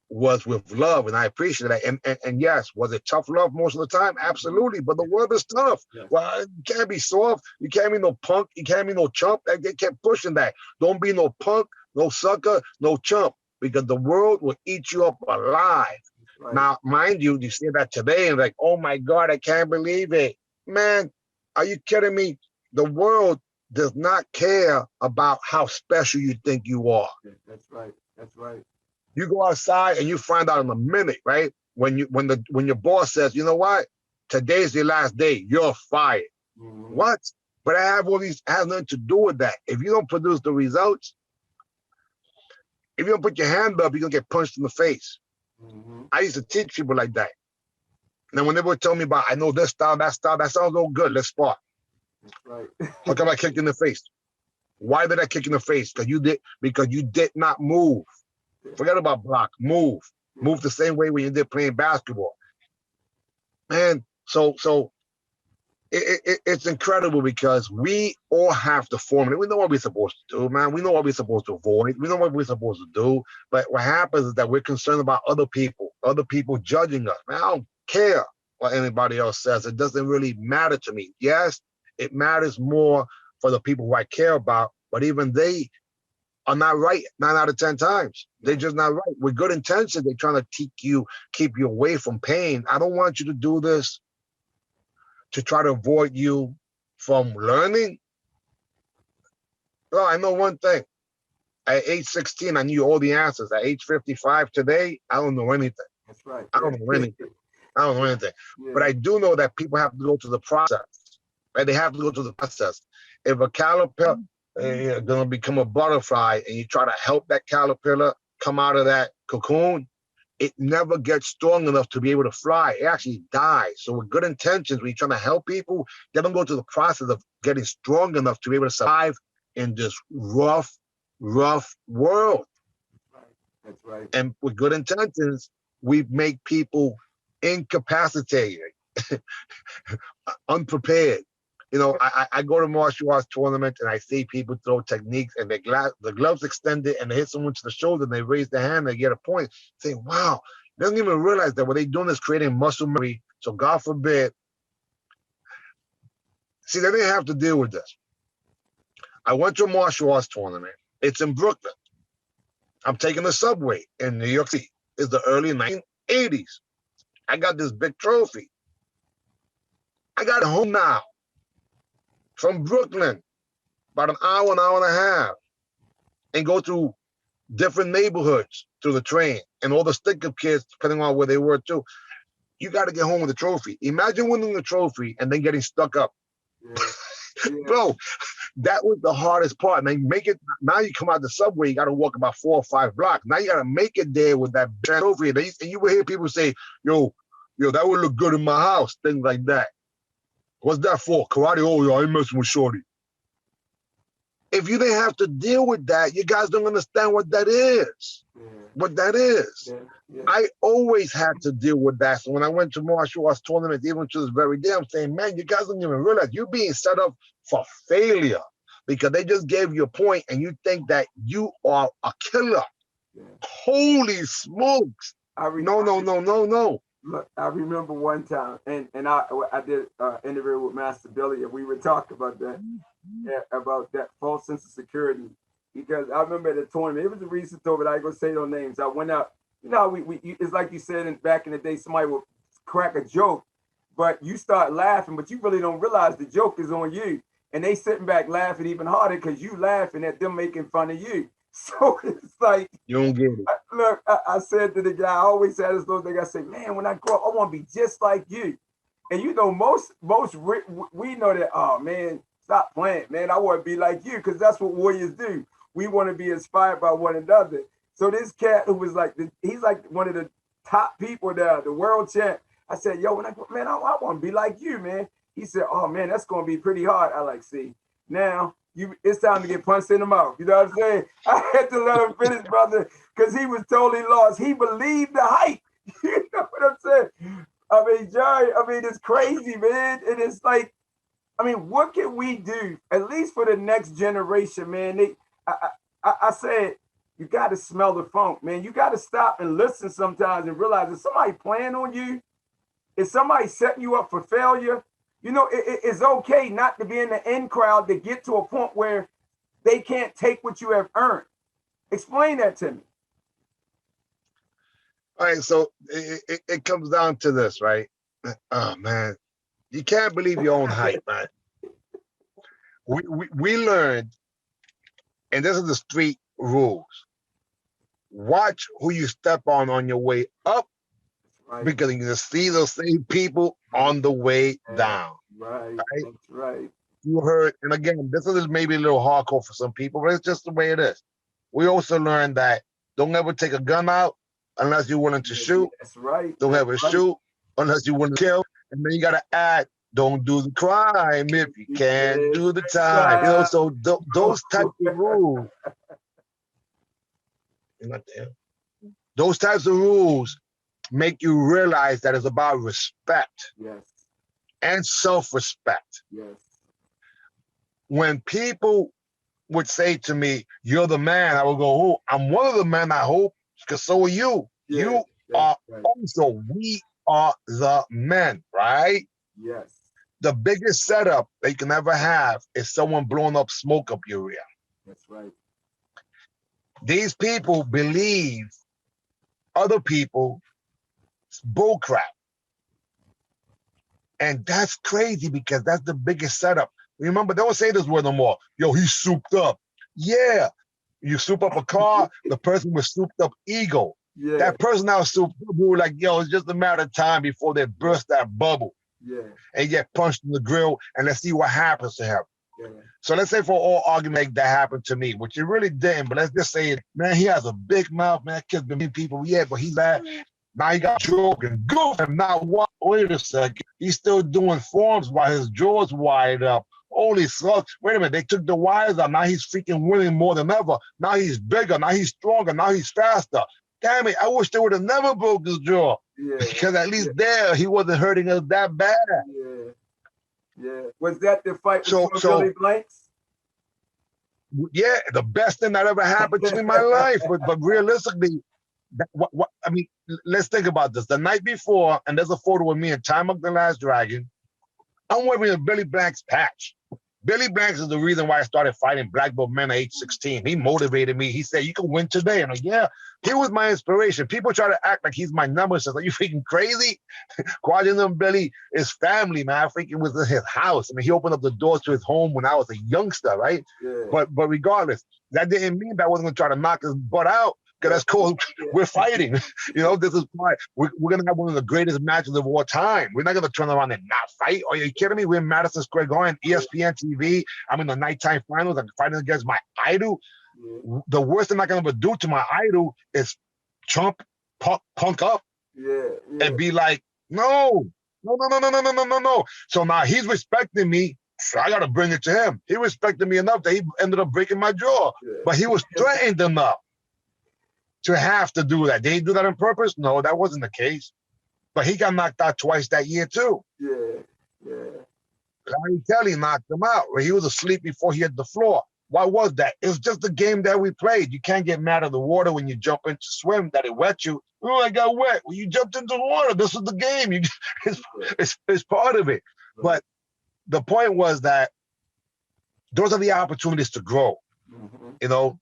was with love, and I appreciate that. And yes, was it tough love most of the time? Absolutely, but the world is tough. Yes. Well, you can't be soft. You can't be no punk. You can't be no chump. They kept pushing that. Don't be no punk, no sucker, no chump, because the world will eat you up alive. Right. Now, mind you see that today and like, oh my God, I can't believe it. Man, are you kidding me? The world does not care about how special you think you are. That's right. That's right. You go outside and you find out in a minute, right? When your boss says, you know what? Today's your last day. You're fired. What? But I have all these, has nothing to do with that. If you don't produce the results, if you don't put your hand up, you're gonna get punched in the face. I used to teach people like that. Now, when they would tell me about, I know this style, that sounds all good. Let's spar. That's right. How come I kicked in the face? Why did I kick in the face? Because you did not move. Forget about block. Move. Move the same way when you did playing basketball. Man, so it's incredible because we all have to form it. We know what we're supposed to do, man. We know what we're supposed to avoid. We know what we're supposed to do. But what happens is that we're concerned about other people judging us. Man, I don't care what anybody else says. It doesn't really matter to me. Yes, it matters more for the people who I care about, but even they are not right 9 out of 10 times. They're just not right. With good intentions, they're trying to keep you away from pain. I don't want you to do this to try to avoid you from learning. Well, I know one thing. At age 16, I knew all the answers. At age 55 today, I don't know anything. That's right. I don't know anything. I don't know anything. Yeah. But I do know that people have to go through the process. Right? They have to go through the process. If a caterpillar is going to become a butterfly and you try to help that caterpillar come out of that cocoon, it never gets strong enough to be able to fly. It actually dies. So with good intentions, when you're trying to help people, they don't go through the process of getting strong enough to be able to survive in this rough world. That's right. And with good intentions, we make people incapacitated, unprepared. You know, I go to martial arts tournaments and I see people throw techniques and the gloves extended and they hit someone to the shoulder and they raise their hand, they get a point. Say, wow, they don't even realize that what they're doing is creating muscle memory. So God forbid. See, they didn't have to deal with this. I went to a martial arts tournament. It's in Brooklyn. I'm taking the subway in New York City. It's the early 1980s. I got this big trophy. I got it home now. From Brooklyn, about an hour and a half, and go through different neighborhoods through the train and all the stick-up kids, depending on where they were too. You got to get home with a trophy. Imagine winning the trophy and then getting stuck up. Yeah. Yeah. Bro, that was the hardest part. Now you come out the subway, you got to walk about 4 or 5 blocks. Now you got to make it there with that trophy. And you will hear people say, yo, that would look good in my house, things like that. What's that for? Karate? Oh, yeah, I ain't messing with Shorty. If you didn't have to deal with that, you guys don't understand what that is. Yeah. What that is. Yeah. Yeah. I always had to deal with that. So when I went to martial arts tournaments, even to this very day, I'm saying, man, you guys don't even realize you're being set up for failure because they just gave you a point and you think that you are a killer. Yeah. Holy smokes. No. Look, I remember one time, and I did an interview with Master Billy, and we were talking about that false sense of security. Because I remember at the tournament, it was a recent tournament, I ain't gonna say no names. I went out, it's like you said back in the day, somebody would crack a joke, but you start laughing, but you really don't realize the joke is on you. And they sitting back laughing even harder because you laughing at them making fun of you. So it's like, you don't get it. I said to the guy, I always had this little thing. I say, man, when I grow up, I want to be just like you. And most we know that. Oh man, stop playing, man. I want to be like you because that's what warriors do. We want to be inspired by one another. So this cat who was he's like one of the top people there, the world champ. I said, yo, when I want to be like you, man. He said, oh man, that's gonna be pretty hard. I see now. It's time to get punched in the mouth. You know what I'm saying? I had to let him finish, brother, because he was totally lost. He believed the hype. You know what I'm saying? I mean, Jerry, it's crazy, man. And it's like, what can we do, at least for the next generation, man? I said, you got to smell the funk, man. You got to stop and listen sometimes and realize if somebody playing on you, if somebody setting you up for failure, it's okay not to be in the in crowd to get to a point where they can't take what you have earned. Explain that to me. All right, so it comes down to this, right? Oh, man. You can't believe your own hype, man. We learned, and this is the street rules. Watch who you step on your way up, right, because you can see those same people on the way down. Right. That's right. You heard, and again, this is maybe a little hardcore for some people, but it's just the way it is. We also learned that don't ever take a gun out unless you're willing to shoot. That's right. Don't ever shoot unless you're willing to kill. And then you got to add Don't do the crime if you can't do the time. You know, so those types of rules, you're not there. Those types of rules make you realize that it's about respect Yes. and self-respect. Yes. When people would say to me, "You're the man," I would go, "Oh, I'm one of the men, I hope, because so are you. Yeah, You that's are right. also, we are the men," right? Yes. The biggest setup that you can ever have is someone blowing up smoke up your rear. That's right. These people believe other people bullcrap. And that's crazy because that's the biggest setup. Remember, don't say this word no more. Yo, he's souped up. Yeah, you soup up a car, the person with souped up ego. Yeah. That person now souped up who like, yo, it's just a matter of time before they burst that bubble Yeah. and get punched in the grill, and let's see what happens to him. Yeah. So let's say for all argument that happened to me, which it really didn't, but let's just say, man, he has a big mouth, man, kid's been meeting people, yeah, but he's bad. Now he got joke and goof, and now what? Wait a second, he's still doing forms while his jaw's wired up. Holy smokes, wait a minute, they took the wires out, now he's freaking winning more than ever. Now he's bigger, now he's stronger, now he's faster. Damn it, I wish they would have never broke his jaw. Yeah. Because at least there, he wasn't hurting us that bad. Yeah. Yeah. Was that the fight So- with so- Billy Blanks? Yeah, the best thing that ever happened to me in my life. But realistically, what I mean, let's think about this. The night before, and there's a photo of me in Time of the Last Dragon. I'm wearing a Billy Blanks patch. Billy Blanks is the reason why I started fighting black belt men at age 16. He motivated me. He said, "You can win today." And I'm like, yeah, he was my inspiration. People try to act like he's my nemesis. Are you freaking crazy? Quadrin Billy is family, man. I think it was in his house. I mean, he opened up the doors to his home when I was a youngster, right? Yeah. But regardless, that didn't mean that I wasn't going to try to knock his butt out. Because that's cool. We're fighting. You know, this is why we're going to have one of the greatest matches of all time. We're not going to turn around and not fight. Are you kidding me? We're in Madison Square Garden, ESPN TV. I'm in the nighttime finals. I'm fighting against my idol. Yeah. The worst thing I can ever do to my idol is punk up Yeah. and be like, no. So now he's respecting me. So I got to bring it to him. He respected me enough that he ended up breaking my jaw. Yeah. But he was threatened enough to have to do that. Did he do that on purpose? No, that wasn't the case. But he got knocked out twice that year too. Yeah. Yeah. Larry Kelly knocked him out where he was asleep before he hit the floor. Why was that? It was just the game that we played. You can't get mad at the water when you jump in to swim that it wet you. Oh, I got wet. Well, you jumped into the water. This is the game. It's part of it. But the point was that those are the opportunities to grow. Mm-hmm.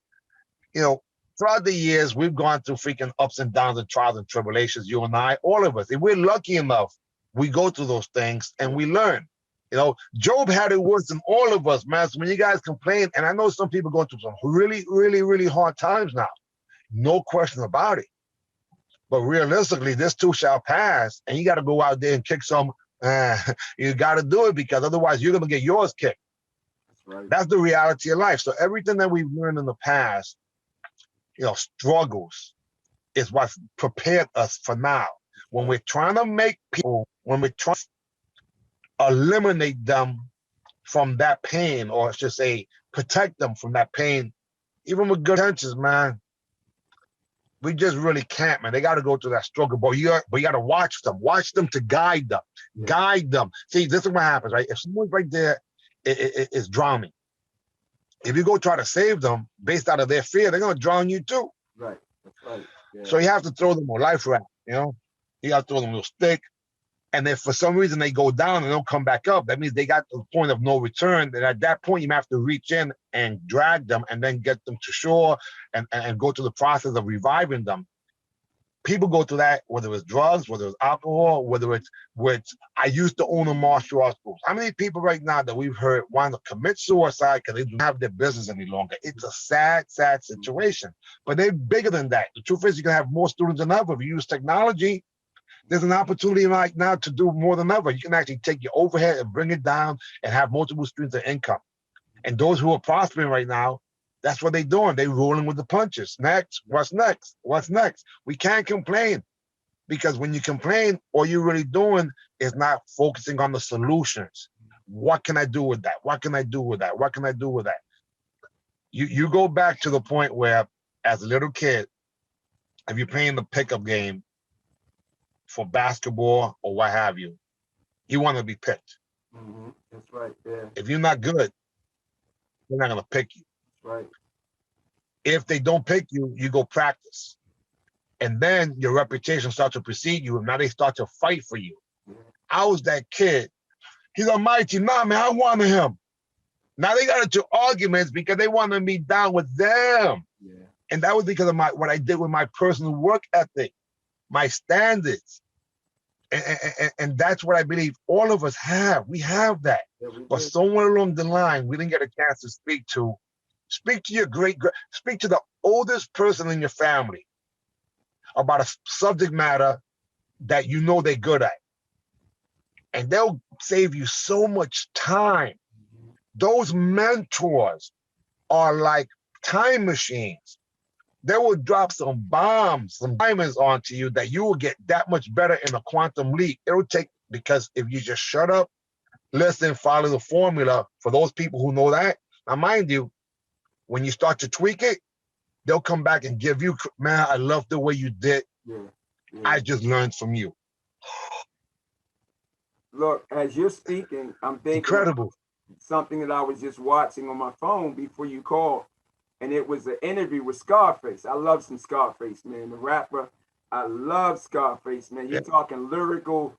You know, throughout the years, we've gone through freaking ups and downs and trials and tribulations, you and I, all of us. If we're lucky enough, we go through those things and we learn. You know, Job had it worse than all of us, man. So when you guys complain, and I know some people going through some really, really, really hard times now, no question about it. But realistically, this too shall pass, and you got to go out there and kick some. You got to do it because otherwise you're going to get yours kicked. That's right. That's the reality of life. So everything that we've learned in the past, you know, struggles is what prepared us for now. When we're trying to make people, when we're trying to eliminate them from that pain, or I should say, protect them from that pain, even with good intentions, man, we just really can't, man. They got to go through that struggle, but you got to watch them to guide them, guide them. See, this is what happens, right? If someone's right there is drowning, if you go try to save them based out of their fear, they're going to drown you too. Right. That's right. Yeah. So you have to throw them a life raft, you know? You have to throw them a little stick. And if for some reason they go down and don't come back up, that means they got to the point of no return. Then at that point, you have to reach in and drag them and then get them to shore and go through the process of reviving them. People go through that, whether it's drugs, whether it's alcohol, whether it's I used to own a martial arts school. How many people right now that we've heard want to commit suicide because they don't have their business any longer? It's a sad, sad situation. But they're bigger than that. The truth is you can have more students than ever. If you use technology, there's an opportunity right now to do more than ever. You can actually take your overhead and bring it down and have multiple streams of income. And those who are prospering right now, that's what they're doing. They're rolling with the punches. Next, what's next? What's next? We can't complain. Because when you complain, all you're really doing is not focusing on the solutions. What can I do with that? What can I do with that? What can I do with that? You go back to the point where, as a little kid, if you're playing the pickup game for basketball or what have you, you want to be picked. That's right. Yeah. If you're not good, they're not gonna pick you. That's right. If they don't pick you, you go practice. And then your reputation starts to precede you, and now they start to fight for you. Yeah. I was that kid. He's on my team. Nah, man, I wanted him. Now they got into arguments because they wanted me down with them. Yeah. And that was because of what I did with my personal work ethic, my standards. And that's what I believe all of us have. We have that. Yeah, But somewhere along the line, we didn't get a chance to speak to your speak to the oldest person in your family about a subject matter that you know they're good at. And they'll save you so much time. Those mentors are like time machines. They will drop some bombs, some diamonds onto you that you will get that much better in a quantum leap. It'll take, because if you just shut up, listen, follow the formula, for those people who know that, now mind you, when you start to tweak it, they'll come back and give you, man, I love the way you did. Yeah. I just learned from you. Look, as you're speaking, I'm thinking Incredible. Something that I was just watching on my phone before you called, and it was an interview with Scarface. I love some Scarface, man. The rapper, I love Scarface, man. You're talking lyrical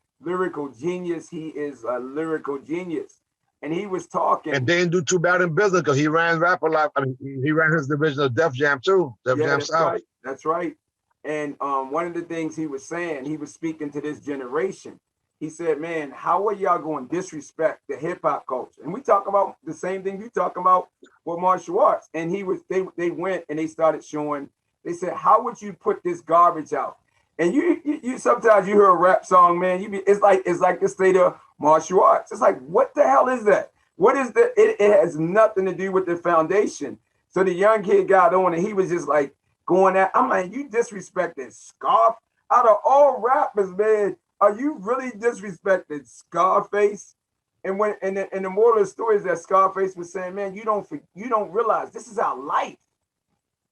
genius. He is a lyrical genius, and he was talking. And didn't do too bad in business because he ran rap a lot. I mean, he ran his division of Def Jam too. Def Jam South. Right. That's right. And one of the things he was saying, he was speaking to this generation. He said, man, how are y'all going to disrespect the hip hop culture? And we talk about the same thing you talk about with martial arts. And they went and they started showing, they said, how would you put this garbage out? And you sometimes you hear a rap song, man, it's like the state of martial arts. It's like, what the hell is that? What is that? It has nothing to do with the foundation. So the young kid got on and he was just like going at, I'm like, you disrespected Scarf out of all rappers, man. Are you really disrespecting Scarface? And the moral of the story is that Scarface was saying, man, you don't realize this is our life.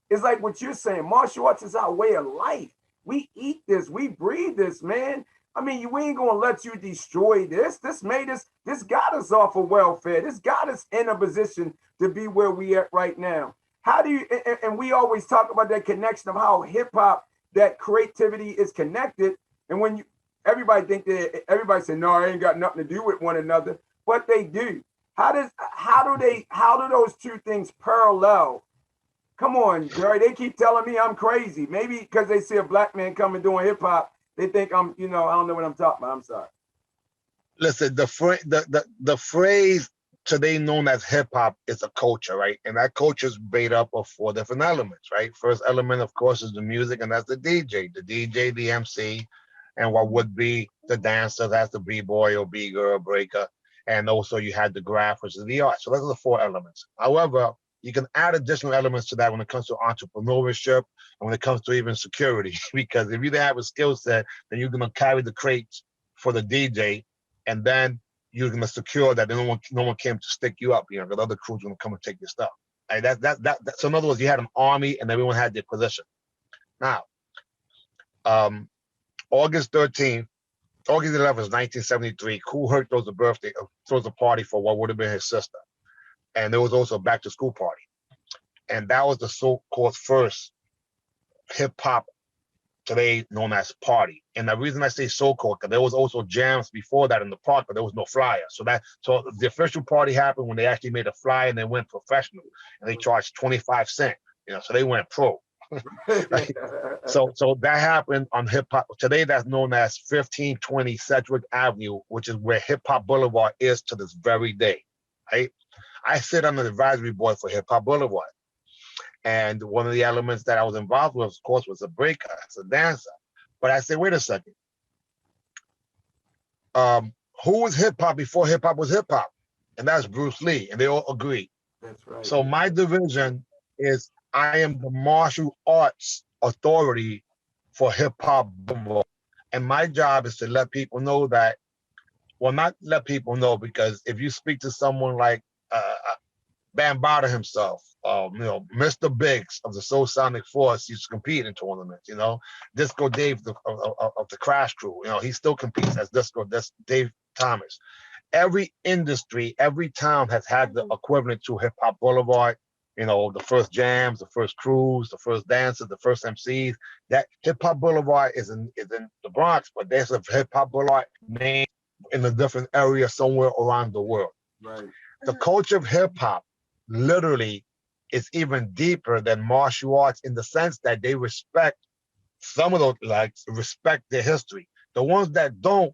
It's like what you're saying. Martial arts is our way of life. We eat this, we breathe this, man. I mean, we ain't gonna let you destroy this. This got us off of welfare. This got us in a position to be where we at right now. How do you? And we always talk about that connection of how hip hop, that creativity is connected. And when everybody say, no, it ain't got nothing to do with one another, but they do. How do those two things parallel? Come on, Jerry. They keep telling me I'm crazy. Maybe because they see a black man coming doing hip hop, they think I'm, I don't know what I'm talking about. I'm sorry. Listen, the phrase today known as hip hop is a culture, right? And that culture is made up of 4 different elements, right? First element, of course, is the music, and that's the DJ. The DJ, the MC, and what would be the dancer, that's the b-boy or b-girl breaker. And also you had the graph, which is the art. So those are the 4 elements. However, you can add additional elements to that when it comes to entrepreneurship and when it comes to even security. Because if you don't have a skill set, then you're going to carry the crates for the DJ, and then you're going to secure that no one came to stick you up, because other crews are going to come and take your stuff. Right? So in other words, you had an army and everyone had their position. Now, August 11th, 1973, Kool Herc throws a party for what would have been his sister. And there was also a back to school party. And that was the so-called first hip hop today known as party. And the reason I say so-called, because there was also jams before that in the park, but there was no flyer. So the official party happened when they actually made a flyer and they went professional, and they charged 25 cents, so they went pro. Right? So that happened on hip hop. Today that's known as 1520 Sedgwick Avenue, which is where Hip Hop Boulevard is to this very day. Right? I sit on the advisory board for Hip Hop Boulevard. And one of the elements that I was involved with, of course, was a breaker, as a dancer. But I said, wait a second. Who was hip hop before hip hop was hip hop? And that's Bruce Lee. And they all agreed. That's right. So my division is I am the martial arts authority for Hip Hop Boulevard. And my job is to let people know that, well, not let people know, because if you speak to someone like Bambaataa himself, Mr. Biggs of the Soul Sonic Force used to compete in tournaments, Disco Dave of the Crash Crew, he still competes as Dave Thomas. Every industry, every town has had the equivalent to Hip Hop Boulevard, the first jams, the first crews, the first dancers, the first MCs. That Hip Hop Boulevard is in the Bronx, but there's a Hip Hop Boulevard name in a different area somewhere around the world. Right. The culture of hip hop literally is even deeper than martial arts, in the sense that they respect some of those, like respect their history. The ones that don't,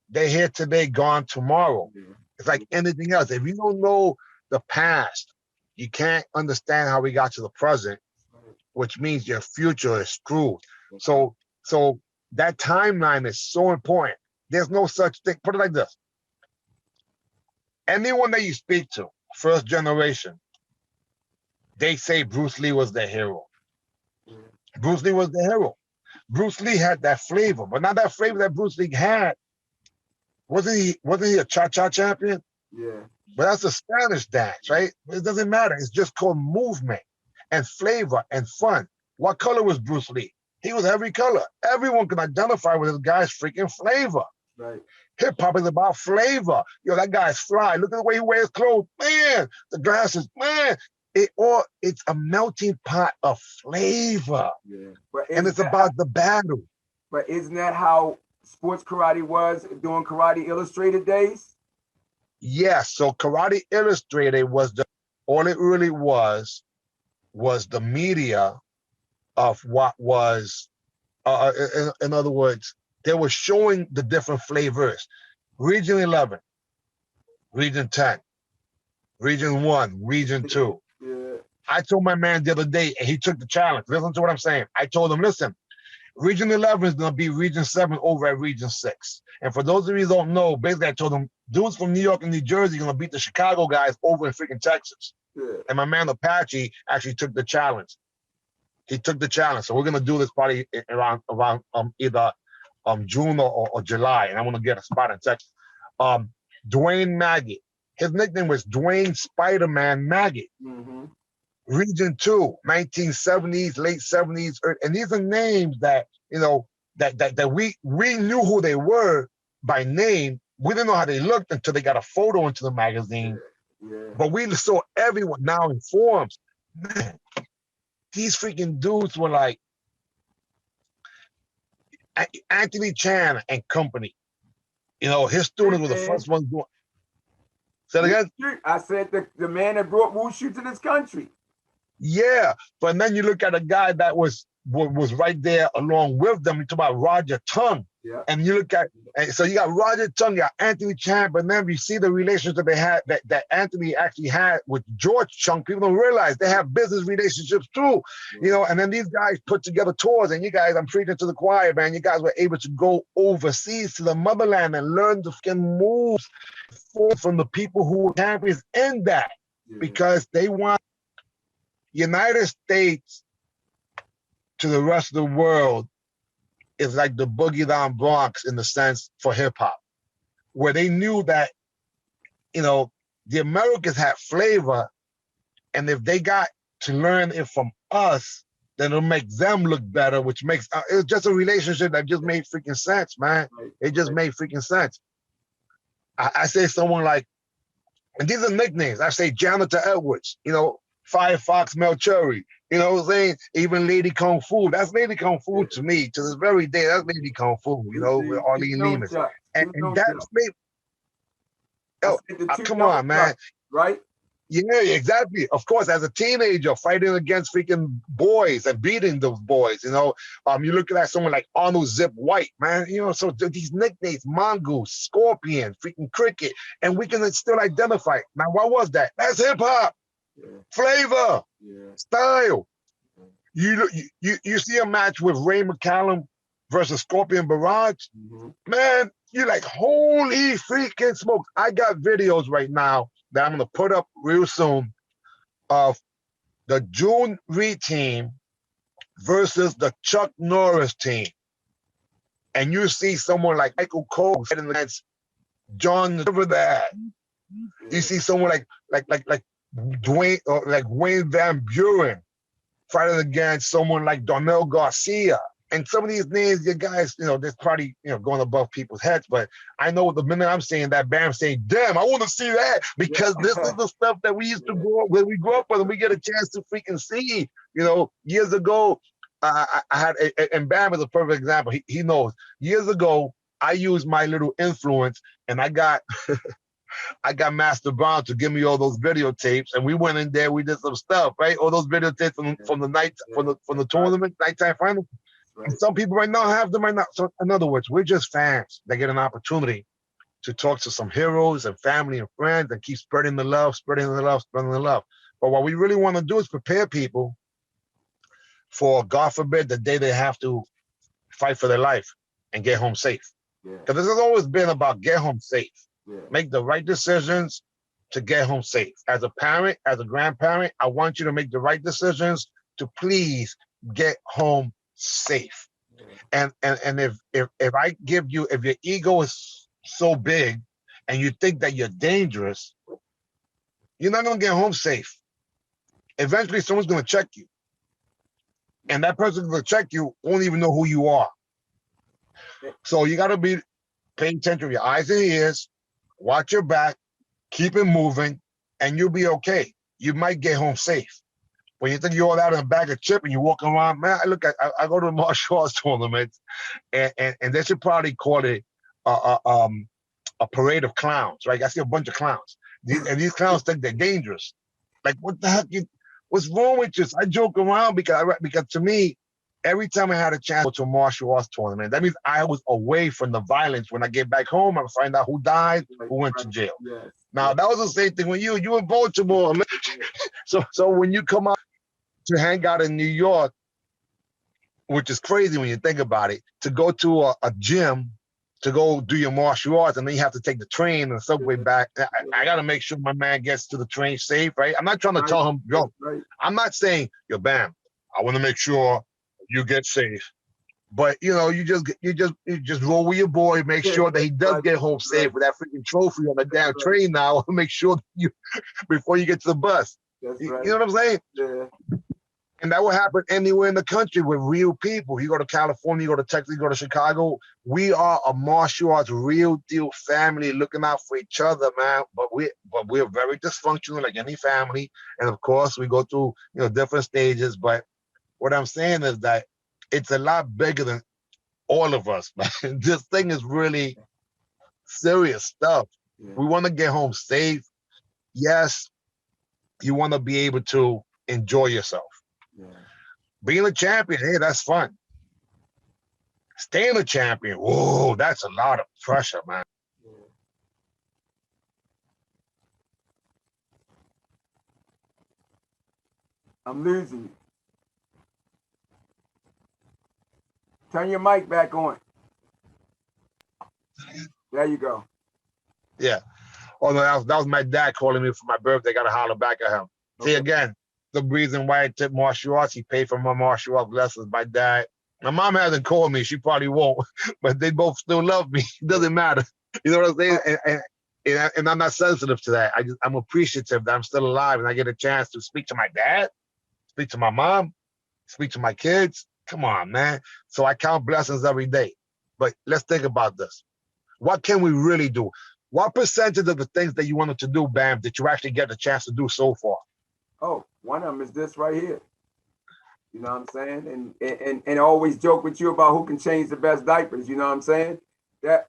they're here today, gone tomorrow. Yeah. It's like anything else. If you don't know the past, you can't understand how we got to the present, which means your future is screwed. So that timeline is so important. There's no such thing. Put it like this. Anyone that you speak to, first generation, they say Bruce Lee was their hero. Bruce Lee was the hero. Bruce Lee had that flavor, but not that flavor that Bruce Lee had. Wasn't he a cha-cha champion? Yeah. But that's a Spanish dance, right? It doesn't matter. It's just called movement and flavor and fun. What color was Bruce Lee? He was every color. Everyone can identify with this guy's freaking flavor. Right. Hip hop is about flavor. That guy's fly. Look at the way he wears clothes. Man, the glasses, man. It's a melting pot of flavor. Yeah. And it's about the battle. But isn't that how sports karate was during Karate Illustrated days? Yes. So Karate Illustrated was all it really was the media of what was, in other words, they were showing the different flavors. Region 11, Region 10, Region 1, Region 2. Yeah. I told my man the other day, and he took the challenge. Listen to what I'm saying. I told him, listen, Region 11 is going to be Region 7 over at Region 6. And for those of you who don't know, basically I told him, dudes from New York and New Jersey are going to beat the Chicago guys over in freaking Texas. Yeah. And my man Apache actually took the challenge. He took the challenge. So we're going to do this party around either June or July, and I want to get a spot in Texas. Dwayne Maggot. His nickname was Dwayne Spider-Man Maggot. Mm-hmm. Region 2, 1970s, late 70s, and these are names that, that we knew who they were by name. We didn't know how they looked until they got a photo into the magazine. Yeah. But we saw everyone now in forums. Man, these freaking dudes were like Anthony Chan and company. His students were the first ones doing. Say it again? I said the man that brought Wushu to this country. Yeah, but then you look at a guy that was right there along with them. You talk about Roger Tung. Yeah. And you look at, so you got Roger Tung, you got Anthony Chan, but then you see the relationship they had, that Anthony actually had with George Chung. People don't realize they have business relationships too, and then these guys put together tours, and you guys, I'm preaching to the choir, man, you guys were able to go overseas to the motherland and learn the fucking moves from the people who were champions in that, because they want United States to the rest of the world is like the Boogie Down Bronx in the sense for hip hop, where they knew that, the Americans had flavor, and if they got to learn it from us, then it'll make them look better, which makes, it's just a relationship that just made freaking sense, man. It just made freaking sense. I say someone like, and these are nicknames, I say Janitor Edwards, Firefox Melchuri, what I'm saying? Even Lady Kung Fu. That's Lady Kung Fu to me. To this very day, that's Lady Kung Fu, with Arlene Nemus. And that's me. Come on, man. Right? Yeah, exactly. Of course, as a teenager, fighting against freaking boys and beating those boys, you look at someone like Arnold Zip White, man, so these nicknames, Mongoose, Scorpion, freaking Cricket, and we can still identify. Now, what was that? That's hip hop. Yeah. Flavor, style. You see a match with Ray McCallum versus Scorpion Barrage, man, you're like, holy freaking smokes. I got videos right now that I'm gonna put up real soon of the June Reed team versus the Chuck Norris team. and you see someone like Michael Cole fighting against John River that. You see someone like Dwayne or like Wayne Van Buren fighting against someone like Darnell Garcia. And some of these names, you guys, they're probably, going above people's heads. But I know the minute I'm saying that, Bam saying, damn, I want to see that, because this is the stuff that we used to grow up, when we grew up with, and we get a chance to freaking see. Years ago, I had, and Bam is a perfect example. He knows. Years ago, I used my little influence, and I got Master Brown to give me all those videotapes, and we went in there, we did some stuff, right? All those videotapes from the night, from the tournament, nighttime final. Right. And some people right now have them right now. So in other words, we're just fans that get an opportunity to talk to some heroes and family and friends and keep spreading the love, spreading the love, spreading the love. But what we really want to do is prepare people for, God forbid, the day they have to fight for their life and get home safe. Because this has always been about get home safe. Make the right decisions to get home safe. As a parent, as a grandparent, I want you to make the right decisions to please get home safe. And if I give you, if your ego is so big and you think that you're dangerous, you're not going to get home safe. Eventually someone's going to check you, and that person's going to check you won't even know who you are. So you got to be paying attention to your eyes and ears, watch your back, keep it moving, and you'll be okay. You might get home safe. When you think you're all out in a bag of chip and you walk around, man, I go to the martial arts tournaments, and they should probably call it a parade of clowns, right? I see a bunch of clowns. These clowns think they're dangerous. Like, what the heck? What's wrong with you? I joke around because to me, every time I had a chance to go to a martial arts tournament, that means I was away from the violence. When I get back home, I find out who died, who went to jail. Now, that was the same thing when you in Baltimore. Man. So when you come out to hang out in New York, which is crazy when you think about it, to go to a gym, to go do your martial arts, and then you have to take the train and the subway back. I got to make sure my man gets to the train safe, right? I'm not trying to tell him, yo, I'm not saying, yo, Bam, I want to make sure you get safe. But you just roll with your boy, make sure that he does get home safe with that freaking trophy on the damn train now. Make sure you before you get to the bus. You know what I'm saying? Yeah. And that will happen anywhere in the country with real people. You go to California, you go to Texas, you go to Chicago. We are a martial arts real deal family looking out for each other, man. But we're very dysfunctional like any family. And of course, we go through different stages. But what I'm saying is that it's a lot bigger than all of us, man. This thing is really serious stuff. Yeah. We want to get home safe. Yes, you want to be able to enjoy yourself. Yeah. Being a champion, hey, that's fun. Staying a champion, whoa, that's a lot of pressure, man. Yeah. I'm losing you. Turn your mic back on. There you go. Yeah. Oh, no, that was my dad calling me for my birthday. Got to holler back at him. Okay. See, again, the reason why I took martial arts, he paid for my martial arts lessons. My dad, my mom hasn't called me. She probably won't, but they both still love me. It doesn't matter. You know what I'm saying? And I'm not sensitive to that. I'm appreciative that I'm still alive and I get a chance to speak to my dad, speak to my mom, speak to my kids. Come on, man. So I count blessings every day. But let's think about this. What can we really do? What percentage of the things that you wanted to do, Bam, did you actually get a chance to do so far? Oh, one of them is this right here. You know what I'm saying? And I always joke with you about who can change the best diapers. You know what I'm saying? That.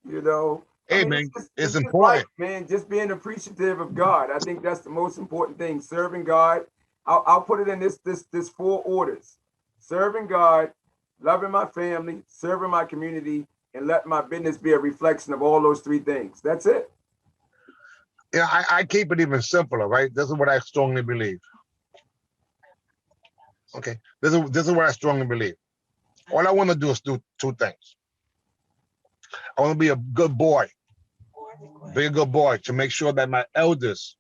You know. Hey, man, it's important. Right, man, just being appreciative of God. I think that's the most important thing. Serving God. I'll put it in this 4 orders. Serving God, loving my family, serving my community, and let my business be a reflection of all those 3 things. That's it. Yeah, I keep it even simpler, right? This is what I strongly believe. Okay, this is what I strongly believe. All I want to do is do 2 things. I want to be a good boy. Be a good boy to make sure that my elders,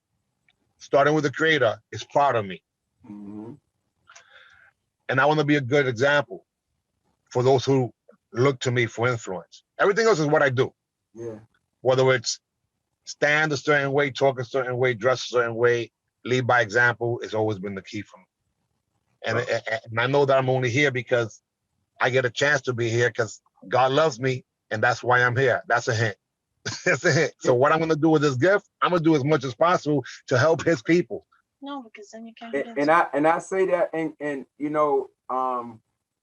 starting with the Creator, is proud of me. Mm-hmm. And I want to be a good example for those who look to me for influence. Everything else is what I do. Yeah. Whether it's stand a certain way, talk a certain way, dress a certain way, lead by example, has always been the key for me. And I know that I'm only here because I get a chance to be here because God loves me, and that's why I'm here. That's a hint. That's a hint. So what I'm going to do with this gift, I'm going to do as much as possible to help his people. No, because then you can't. And I say that and you know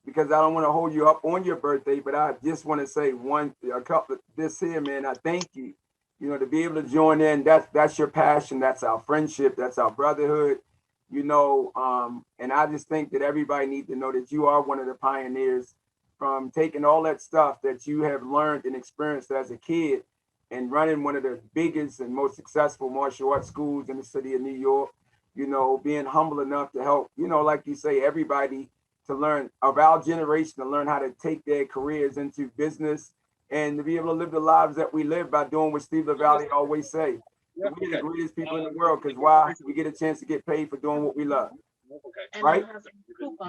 because I don't want to hold you up on your birthday, but I just want to say a couple this here, man. I thank you. You know, to be able to join in, that's your passion, that's our friendship, that's our brotherhood. You know, and I just think that everybody needs to know that you are one of the pioneers from taking all that stuff that you have learned and experienced as a kid and running one of the biggest and most successful martial arts schools in the city of New York. You know, being humble enough to help, you know, like you say, everybody to learn of our generation to learn how to take their careers into business and to be able to live the lives that we live by doing what Steve LaValle always say. We're the greatest people in the world because why? We get a chance to get paid for doing what we love. Right?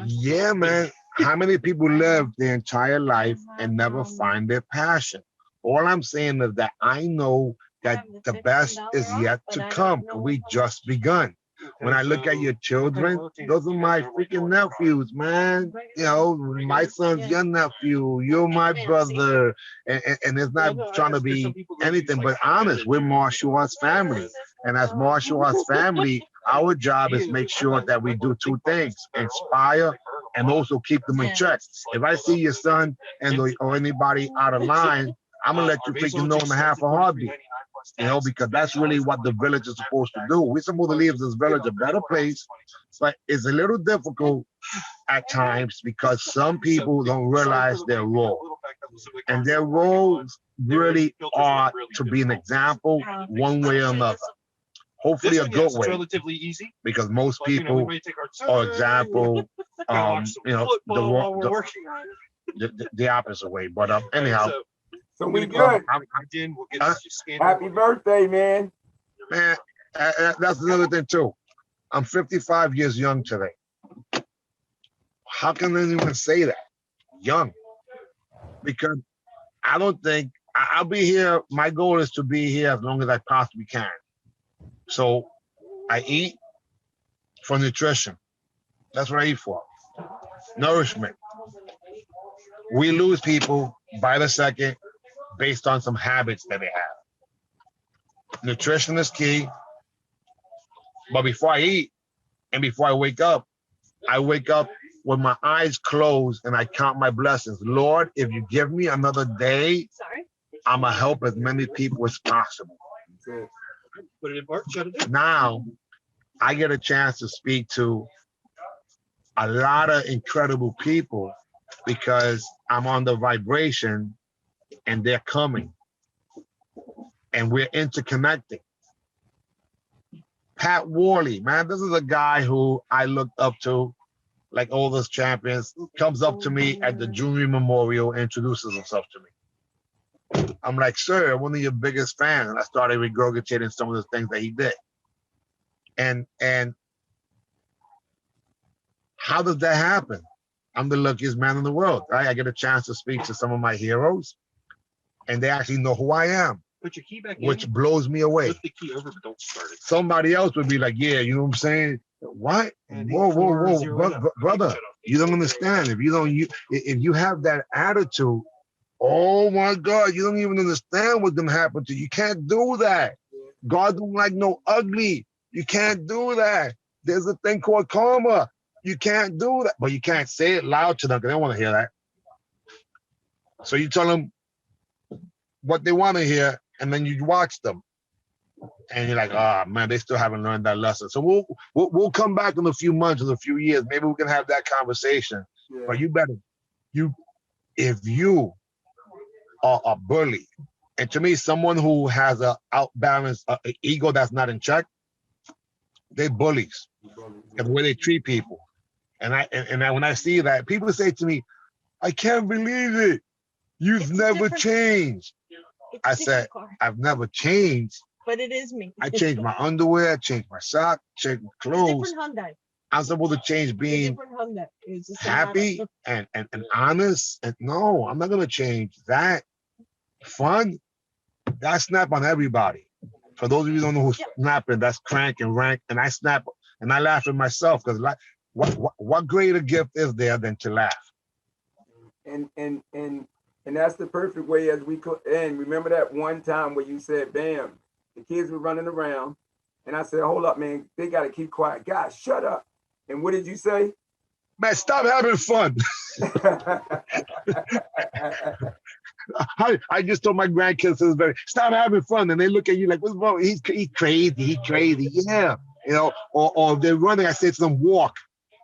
Yeah, man. How many people live their entire life and never find their passion? All I'm saying is that I know that the best is yet to come. We just begun. When I look at your children, those are my freaking nephews, man. You know, my son's your nephew, you're my brother, and it's not trying to be anything but honest. We're martial arts family, and as martial arts family, our job is make sure that we do two things: inspire and also keep them in check. If I see your son or anybody out of line, I'm gonna let you freaking know in a half a heartbeat. You know, because that's really what the village is supposed to do. We're supposed to leave this village a better place, but it's a little difficult at times because some people don't realize their role. And their roles really are to be an example one way or another. Hopefully a good way, because most people are example, you know, the opposite way. But anyhow. So we good. Happy birthday, man. Man, that's another thing too. I'm 55 years young today. How can anyone say that? Young. Because I don't think, I'll be here. My goal is to be here as long as I possibly can. So I eat for nutrition. That's what I eat for. Nourishment. We lose people by the second based on some habits that they have. Nutrition is key. But before I eat and before I wake up with my eyes closed and I count my blessings. Lord, if you give me another day, I'm going to help as many people as possible. Now, I get a chance to speak to a lot of incredible people because I'm on the vibration and they're coming. And we're interconnecting. Pat Worley, man, this is a guy who I looked up to, like all those champions, comes up to me at the Junior Memorial, introduces himself to me. I'm like, sir, I'm one of your biggest fans. And I started regurgitating some of the things that he did. And how does that happen? I'm the luckiest man in the world, right? I get a chance to speak to some of my heroes, and they actually know who I am, which blows me away. Somebody else would be like, yeah, you know what I'm saying? What? Whoa, brother, you don't understand. If you have that attitude, oh my God, you don't even understand what them happened to you. You can't do that. God don't like no ugly. You can't do that. There's a thing called karma. You can't do that. But you can't say it loud to them because they don't want to hear that. So you tell them what they want to hear, and then you watch them. And you're like, oh man, they still haven't learned that lesson. So we'll come back in a few months or a few years. Maybe we can have that conversation. Yeah. But if you are a bully, and to me, someone who has a outbalanced ego that's not in check, they bullies. And the way they treat people. And when I see that, people say to me, I can't believe it. You've never changed. I said, I've never changed. But it is me. I changed my underwear, I changed my sock, changed my clothes. I'm supposed to change being happy and honest. And no, I'm not gonna change that. Fun, I snap on everybody. For those of you who don't know who's snapping, that's crank and rank. And I snap and I laugh at myself because like, what greater gift is there than to laugh? And that's the perfect way as we end. Remember that one time where you said, "Bam," the kids were running around, and I said, "Hold up, man, they got to keep quiet. Guys, shut up." And what did you say? Man, stop having fun. I just told my grandkids, stop having fun. And they look at you like, what's wrong? He's crazy, Yeah. You know, or they're running, I say to them, walk.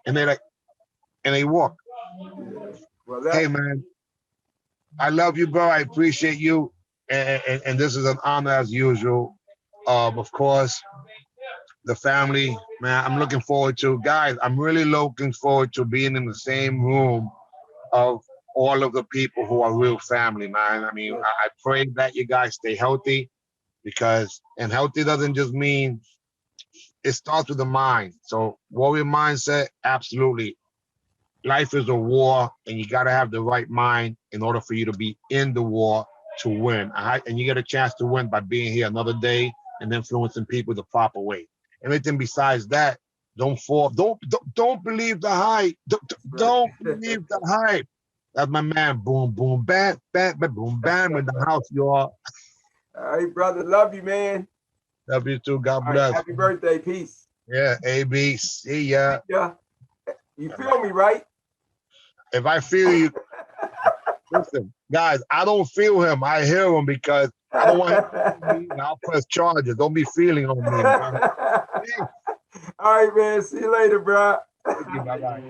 And they're like, and they walk. Well, hey, man, I love you, bro. I appreciate you. And this is an honor as usual. Of course, the family, man, I'm looking forward to, guys, I'm really looking forward to being in the same room of all of the people who are real family, man. I mean, I pray that you guys stay healthy and healthy doesn't just mean, it starts with the mind. So warrior mindset, absolutely. Life is a war and you got to have the right mind in order for you to be in the war to win. And you get a chance to win by being here another day and influencing people the proper way. Anything besides that, don't fall. Don't believe the hype. Don't believe the hype. That's my man. Boom, boom, bam, bam, bam, boom, bam in the house, y'all. All right, brother. Love you, man. Love you too. God bless. Right, happy birthday. Peace. Yeah, AB. See ya. Yeah. You feel me, right? If I feel you, listen, guys, I don't feel him. I hear him because I don't want him to feel me, and I'll press charges. Don't be feeling on me, man. All right, man. See you later, bro. Thank you. Bye-bye.